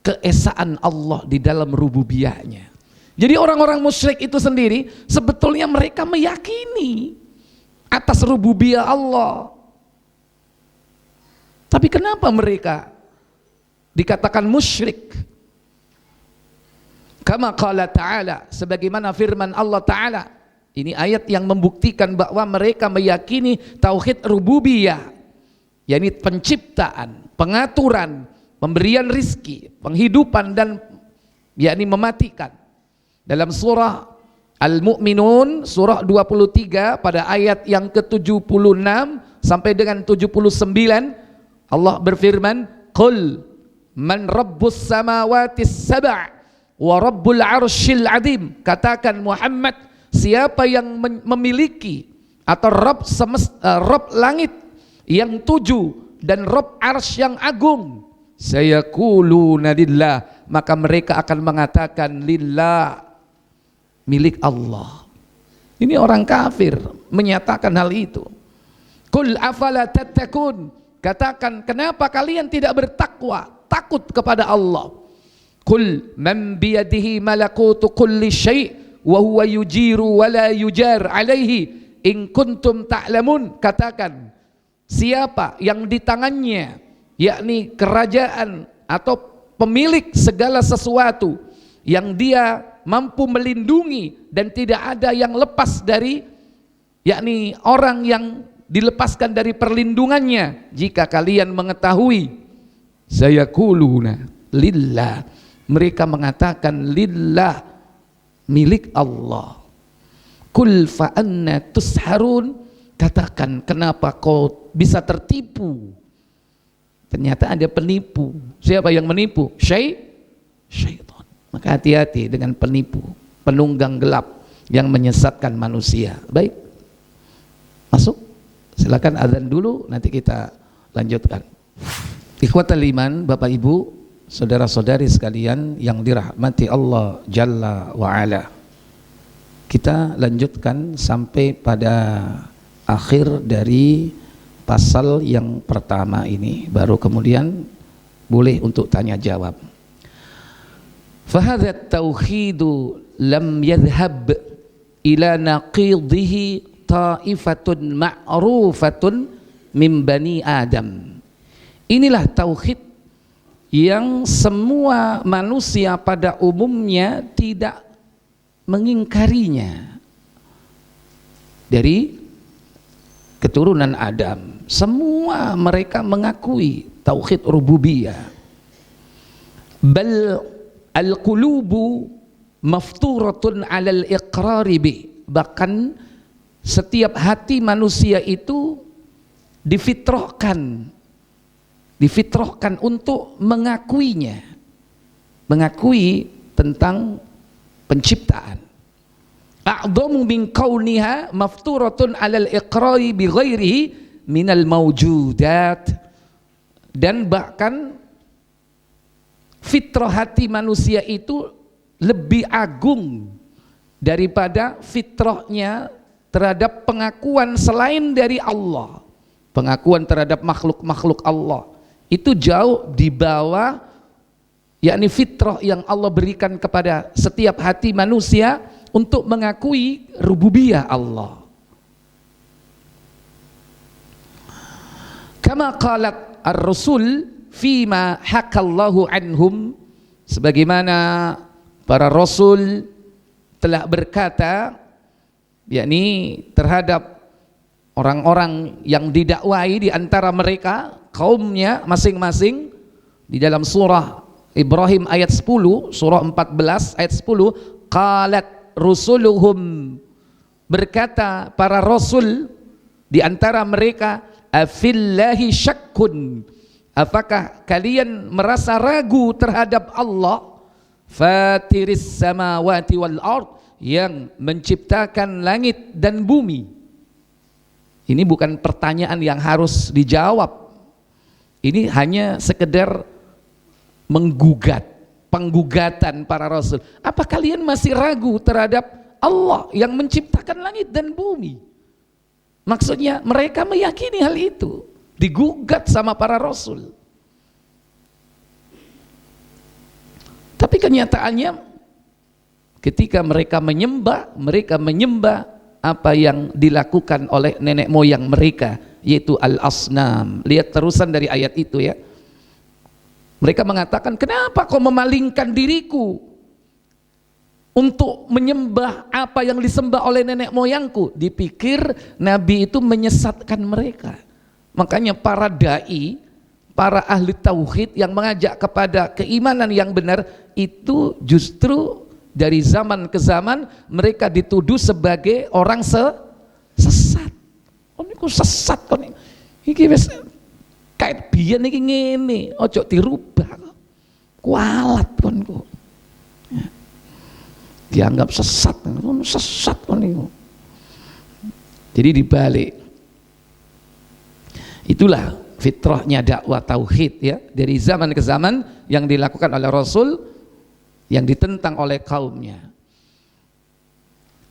keesaan Allah di dalam rububiyahnya. Jadi orang-orang musyrik itu sendiri sebetulnya mereka meyakini atas rububiyah Allah, tapi kenapa mereka dikatakan musyrik. Kama qala ta'ala, sebagaimana firman Allah Ta'ala. Ini ayat yang membuktikan bahwa mereka meyakini tauhid rububiyah, yakni penciptaan, pengaturan, pemberian rizki, penghidupan dan yakni mematikan. Dalam surah Al-Mu'minun surah 23 pada ayat yang ke-76 sampai dengan 79 Allah berfirman, "Qul man rabbus samawatis sab' wa rabbul arsyil azim." Katakan Muhammad, siapa yang memiliki atau Rabb Rabb langit yang 7 dan Rabb arsy yang agung? Sayaquluna lillah, maka mereka akan mengatakan lillah, milik Allah. Ini orang kafir menyatakan hal itu. Qul afala tattaqun, katakan kenapa kalian tidak bertakwa, takut kepada Allah. Qul man biyadihi malakutu kulli syai' wa huwa yujiru wa la yujar alaihi in kuntum ta'lamun. Katakan, siapa yang di tangannya yakni kerajaan atau pemilik segala sesuatu, yang dia mampu melindungi dan tidak ada yang lepas dari yakni orang yang dilepaskan dari perlindungannya. Jika kalian mengetahui, sayaquluna lillah, mereka mengatakan lillah, milik Allah. Kul fa anna tusharun, katakan kenapa kau bisa tertipu? Ternyata ada penipu. Siapa yang menipu? Syaitan. Maka hati-hati dengan penipu, penunggang gelap yang menyesatkan manusia. Baik, masuk. Silakan azan dulu, nanti kita lanjutkan. Ikhwatal iman, Bapak Ibu, saudara-saudari sekalian yang dirahmati Allah Jalla wa Ala. Kita lanjutkan sampai pada akhir dari pasal yang pertama ini, baru kemudian boleh untuk tanya jawab. Fahadha tauhidu lam yadhhab ila naqidihi ta'ifatun ma'rufatun min bani Adam. Inilah tauhid yang semua manusia pada umumnya tidak mengingkarinya. Dari keturunan Adam, semua mereka mengakui tauhid rububiyah. Bal al-qulubu mafturatun 'alal iqrari bi, bahkan setiap hati manusia itu difitrahkan untuk mengakuinya, mengakui tentang penciptaan. A'dhamu min kauniha mafturatun 'alal iqrari bi ghairihi minal mawjudat, dan bahkan fitrah hati manusia itu lebih agung daripada fitrahnya terhadap pengakuan selain dari Allah. Pengakuan terhadap makhluk-makhluk Allah itu jauh di bawah yakni fitrah yang Allah berikan kepada setiap hati manusia untuk mengakui rububiyah Allah. Kama qalat ar-rusul fima hakallahu anhum, sebagaimana para rasul telah berkata yakni terhadap orang-orang yang didakwai di antara mereka, kaumnya masing-masing, di dalam surah Ibrahim ayat 10, surah 14 ayat 10, qalat rusuluhum, berkata para rasul di antara mereka, afillahi syakkun, apakah kalian merasa ragu terhadap Allah, fatiris samawati wal ard, yang menciptakan langit dan bumi. Ini bukan pertanyaan yang harus dijawab, ini hanya sekedar menggugat, penggugatan para rasul. Apa kalian masih ragu terhadap Allah yang menciptakan langit dan bumi? Maksudnya mereka meyakini hal itu, digugat sama para rasul. Tapi kenyataannya ketika mereka menyembah apa yang dilakukan oleh nenek moyang mereka, yaitu al-asnam. Lihat terusan dari ayat itu ya. Mereka mengatakan, kenapa kau memalingkan diriku untuk menyembah apa yang disembah oleh nenek moyangku? Dipikir Nabi itu menyesatkan mereka. Makanya para da'i, para ahli tauhid yang mengajak kepada keimanan yang benar, itu justru dari zaman ke zaman mereka dituduh sebagai orang sesat. Oh niku sesat kok niku. Iki wis kait biyen iki ngene, ojo dirubah. Kualat kon niku. Dianggap sesat kon niku. Jadi dibalik. Itulah fitrahnya dakwah tauhid ya, dari zaman ke zaman yang dilakukan oleh Rasul yang ditentang oleh kaumnya.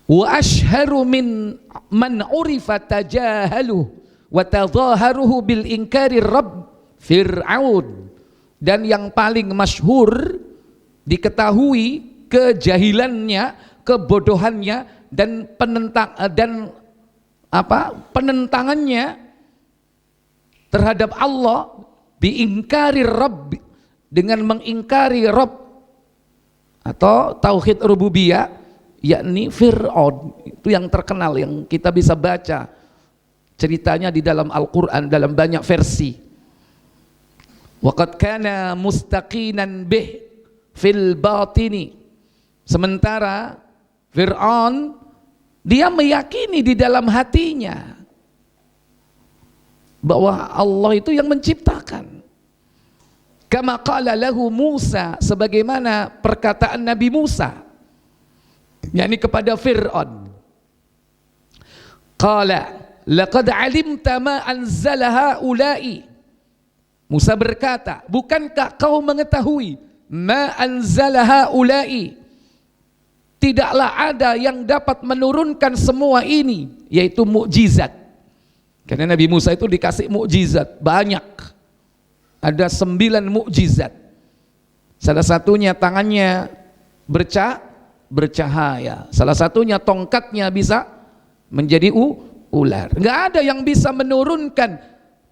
Wa ashharu min man urifa tajahaluh wa tadhaharuhu bil inkari rabb Fir'aun, dan yang paling masyhur diketahui kejahilannya, kebodohannya dan penentangannya terhadap Allah, diingkari Rabb, dengan mengingkari Rabb atau tauhid rububiyah, yakni Fir'aun. Itu yang terkenal, yang kita bisa baca ceritanya di dalam Al-Quran dalam banyak versi. Waqad kana mustaqinan bih fil batini, sementara Fir'aun dia meyakini di dalam hatinya bahwa Allah itu yang menciptakan. Kama qala lahu Musa, sebagaimana perkataan Nabi Musa, yakni kepada Fir'aun. Qala laqad alimta ma anzala haula'i. Musa berkata, bukankah kau mengetahui ma anzala haula'i, tidaklah ada yang dapat menurunkan semua ini, yaitu mukjizat. Karena Nabi Musa itu dikasih mukjizat banyak, ada 9 mukjizat. Salah satunya tangannya bercahaya, salah satunya tongkatnya bisa menjadi ular. Enggak ada yang bisa menurunkan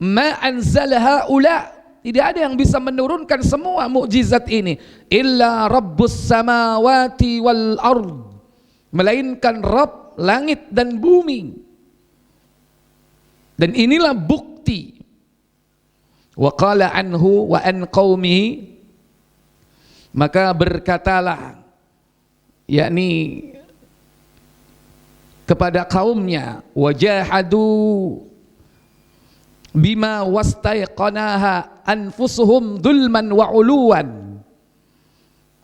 ma anzala haula, tidak ada yang bisa menurunkan semua mukjizat ini, illa rabbus samawati wal ard, melainkan Rabb langit dan bumi. Dan inilah bukti. Wa qala anhu wa an qaumihi, maka berkatalah, yakni kepada kaumnya, wajahadu bima wastaiqanaha anfusuhum dzulman wa uluwan,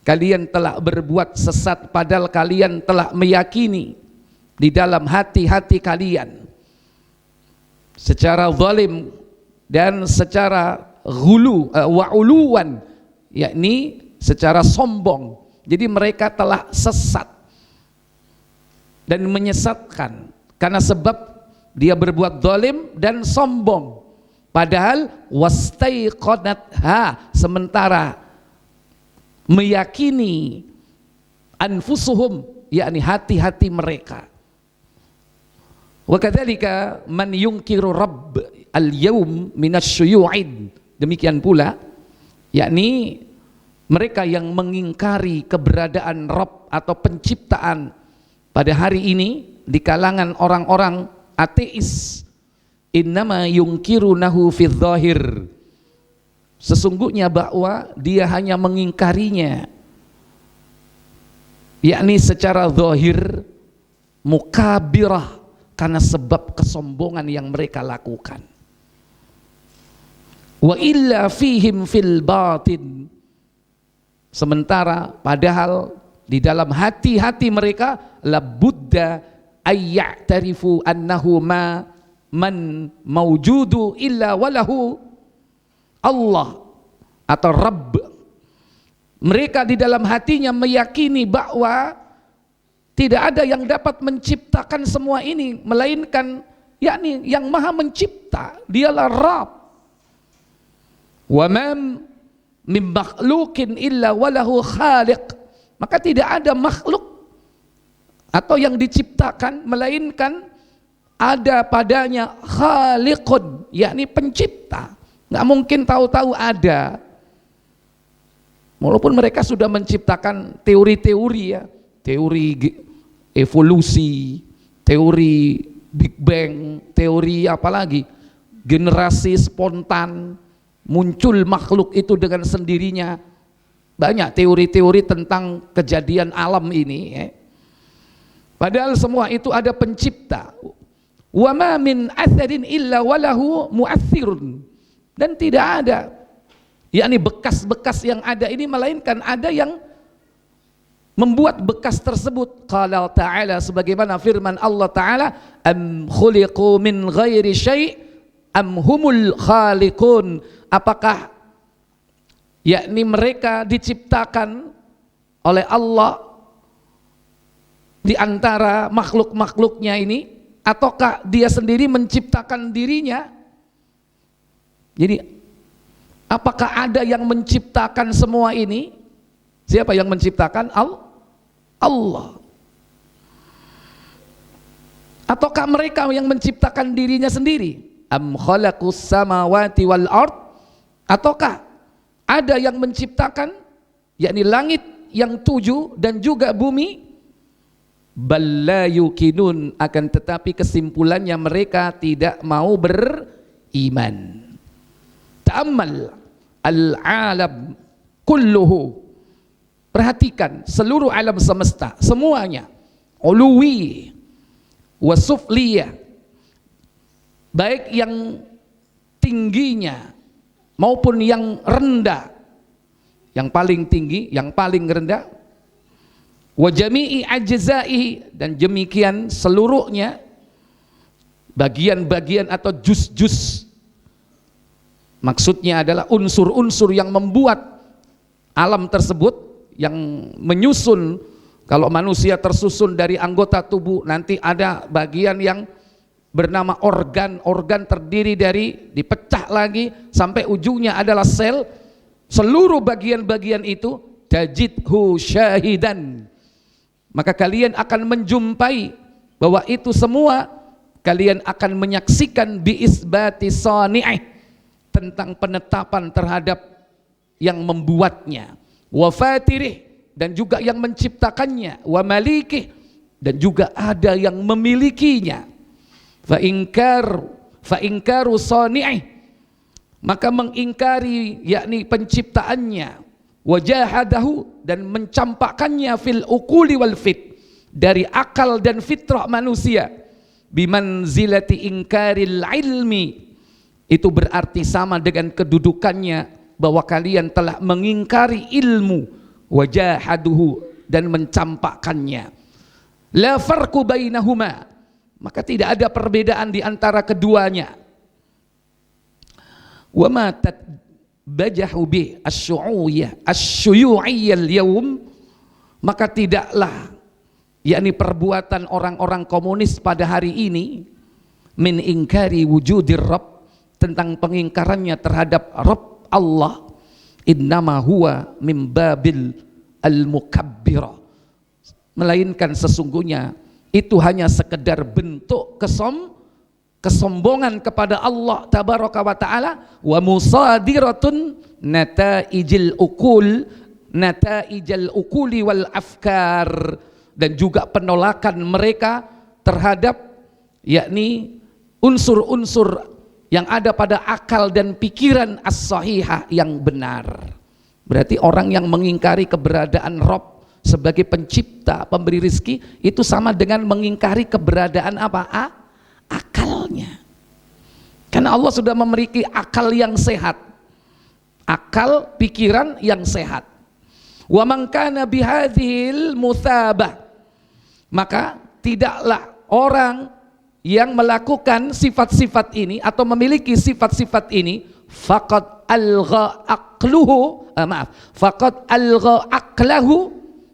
kalian telah berbuat sesat padahal kalian telah meyakini di dalam hati-hati kalian secara zalim dan secara ghulu wa uluwan, yakni secara sombong. Jadi mereka telah sesat dan menyesatkan karena sebab dia berbuat zalim dan sombong, padahal wastaiqanatha, sementara meyakini anfusuhum, yakni hati-hati mereka. Wa kadzalika man yunkiru rabb al-yaum minasyuyu'id, demikian pula yakni mereka yang mengingkari keberadaan Rabb atau penciptaan pada hari ini di kalangan orang-orang ateis. Innama yungkirunahu fi dzahir, sesungguhnya bahwa dia hanya mengingkarinya yakni secara zahir, mukabirah, karena sebab kesombongan yang mereka lakukan. Wa illa fihim fil batin, sementara padahal di dalam hati-hati mereka labudda ayya'tarifu annahu ma man mawjudu illa walahu Allah atau Rabb. Mereka di dalam hatinya meyakini bahwa tidak ada yang dapat menciptakan semua ini melainkan yakni yang maha mencipta, dialah Rabb. Wa man min makhluqin illa walahu khaliq, maka tidak ada makhluk atau yang diciptakan melainkan ada padanya khaliqun, yakni pencipta. Nggak mungkin tahu-tahu ada Walaupun mereka sudah menciptakan teori-teori ya, teori evolusi, teori Big Bang, teori apalagi generasi spontan, muncul makhluk itu dengan sendirinya. Banyak teori-teori tentang kejadian alam ini ya. Padahal semua itu ada pencipta. Wa ma min atharin illa walahu mu'athirun. Dan tidak ada, yakni bekas-bekas yang ada ini, melainkan ada yang membuat bekas tersebut. Qala ta'ala, sebagaimana firman Allah Ta'ala, am khuliqu min ghairi syai' am humul khaliqun. Apakah yakni mereka diciptakan oleh Allah di antara makhluk-makhluknya ini, ataukah dia sendiri menciptakan dirinya? Jadi apakah ada yang menciptakan semua ini? Siapa yang menciptakan? Allah. Ataukah mereka yang menciptakan dirinya sendiri? Am khalaqus samawati wal ard? Ataukah ada yang menciptakan, yakni langit yang 7 dan juga bumi? Bal la yuqinun, akan tetapi kesimpulannya mereka tidak mau beriman. Ta'ammal al-alam kulluhu, perhatikan seluruh alam semesta semuanya, uluwi wa sufliyah, baik yang tingginya maupun yang rendah, yang paling tinggi, yang paling rendah, wa jami'i ajza'i, dan demikian seluruhnya, bagian-bagian atau juz-juz. Maksudnya adalah unsur-unsur yang membuat alam tersebut, yang menyusun. Kalau manusia tersusun dari anggota tubuh, nanti ada bagian yang bernama organ terdiri dari, dipecah lagi sampai ujungnya adalah sel. Seluruh bagian-bagian itu tajidhu syahidan, maka kalian akan menjumpai bahwa itu semua kalian akan menyaksikan biisbati sani'ih, tentang penetapan terhadap yang membuatnya, wa fatirih, dan juga yang menciptakannya, wa malikih, dan juga ada yang memilikinya. Fa inkaru sani'ih, maka mengingkari yakni penciptaannya, wajahadahu, dan mencampakkannya fil uquli wal fit, dari akal dan fitrah manusia, bimanzilati ingkaril ilmi, itu berarti sama dengan kedudukannya bahwa kalian telah mengingkari ilmu, wajahaduhu, dan mencampakkannya. La farqu bainahuma, maka tidak ada perbedaan di antara keduanya. Wa ma tatbajahu bi asyuyu'iyyah al-yawm, maka tidaklah yakni perbuatan orang-orang komunis pada hari ini, min ingkari wujudir rabb, tentang pengingkarannya terhadap Rabb Allah, innama huwa min babil al-mukabbira, melainkan sesungguhnya itu hanya sekedar bentuk kesombongan kepada Allah tabaraka wa ta'ala, wa musadiratun nataijil ukuli wal afkar, dan juga penolakan mereka terhadap yakni unsur-unsur yang ada pada akal dan pikiran as-sahihah, yang benar. Berarti orang yang mengingkari keberadaan Rabb sebagai pencipta, pemberi rizki, itu sama dengan mengingkari keberadaan apa? Akalnya. Karena Allah sudah memiliki akal yang sehat, akal pikiran yang sehat. Wa man kana bihadhil muthabah, maka tidaklah orang yang melakukan sifat-sifat ini atau memiliki sifat-sifat ini, faqad algha aqlahu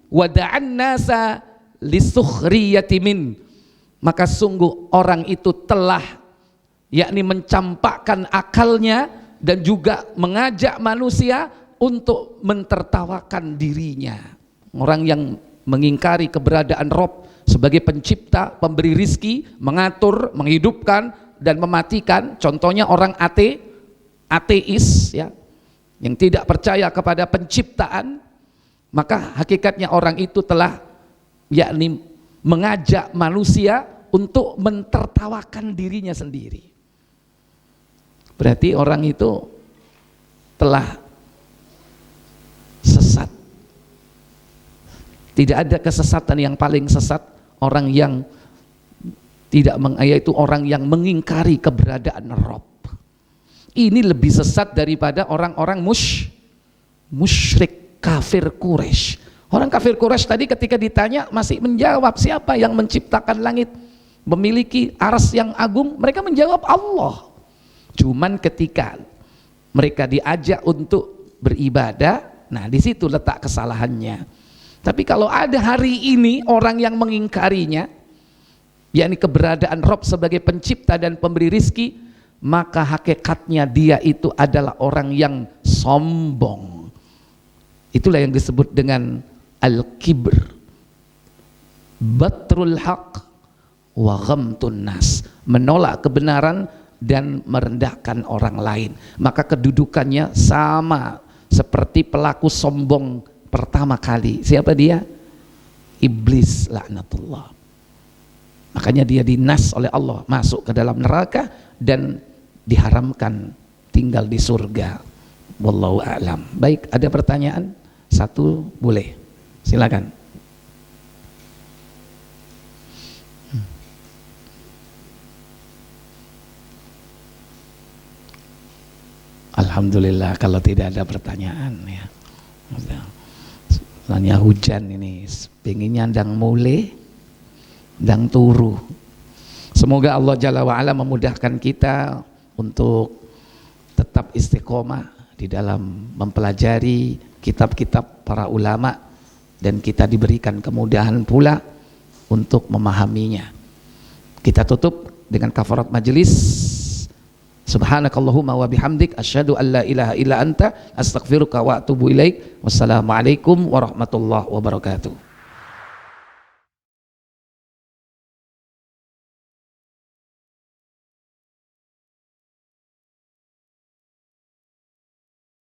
wa da'an nasa lisukhriyati min, maka sungguh orang itu telah yakni mencampakkan akalnya dan juga mengajak manusia untuk mentertawakan dirinya. Orang yang mengingkari keberadaan Rabb sebagai pencipta, pemberi rizki, mengatur, menghidupkan dan mematikan. Contohnya orang ateis ya, yang tidak percaya kepada penciptaan, maka hakikatnya orang itu telah yakni mengajak manusia untuk mentertawakan dirinya sendiri. Berarti orang itu telah sesat. Tidak ada kesesatan yang paling sesat orang yang tidak yaitu orang yang mengingkari keberadaan Rabb. Ini lebih sesat daripada orang-orang musyrik kafir Quraisy. Orang kafir Quraisy tadi ketika ditanya masih menjawab, siapa yang menciptakan langit, memiliki arsy yang agung, mereka menjawab Allah. Cuman ketika mereka diajak untuk beribadah, nah di situ letak kesalahannya. Tapi kalau ada hari ini orang yang mengingkarinya, yakni keberadaan Rabb sebagai pencipta dan pemberi rizki, maka hakikatnya dia itu adalah orang yang sombong. Itulah yang disebut dengan al-kibr, batrul haq wa ghamtun nas, menolak kebenaran dan merendahkan orang lain. Maka kedudukannya sama seperti pelaku sombong pertama kali. Siapa dia? Iblis laknatullah. Makanya dia dinas oleh Allah masuk ke dalam neraka dan diharamkan tinggal di surga. Wallahu a'lam. Baik, ada pertanyaan? Satu boleh. Silakan. Alhamdulillah kalau tidak ada pertanyaan ya. Soalnya hujan ini, pengennya ndang mulai, ndang turu. Semoga Allah Jalla wa'ala memudahkan kita untuk tetap istiqomah di dalam mempelajari kitab-kitab para ulama, dan kita diberikan kemudahan pula untuk memahaminya. Kita tutup dengan kafarat majelis. Subhanakallahumma wa bihamdik asyhadu an la ilaha illa anta astaghfiruka wa atubu ilaik. Wassalamualaikum warahmatullahi wabarakatuh.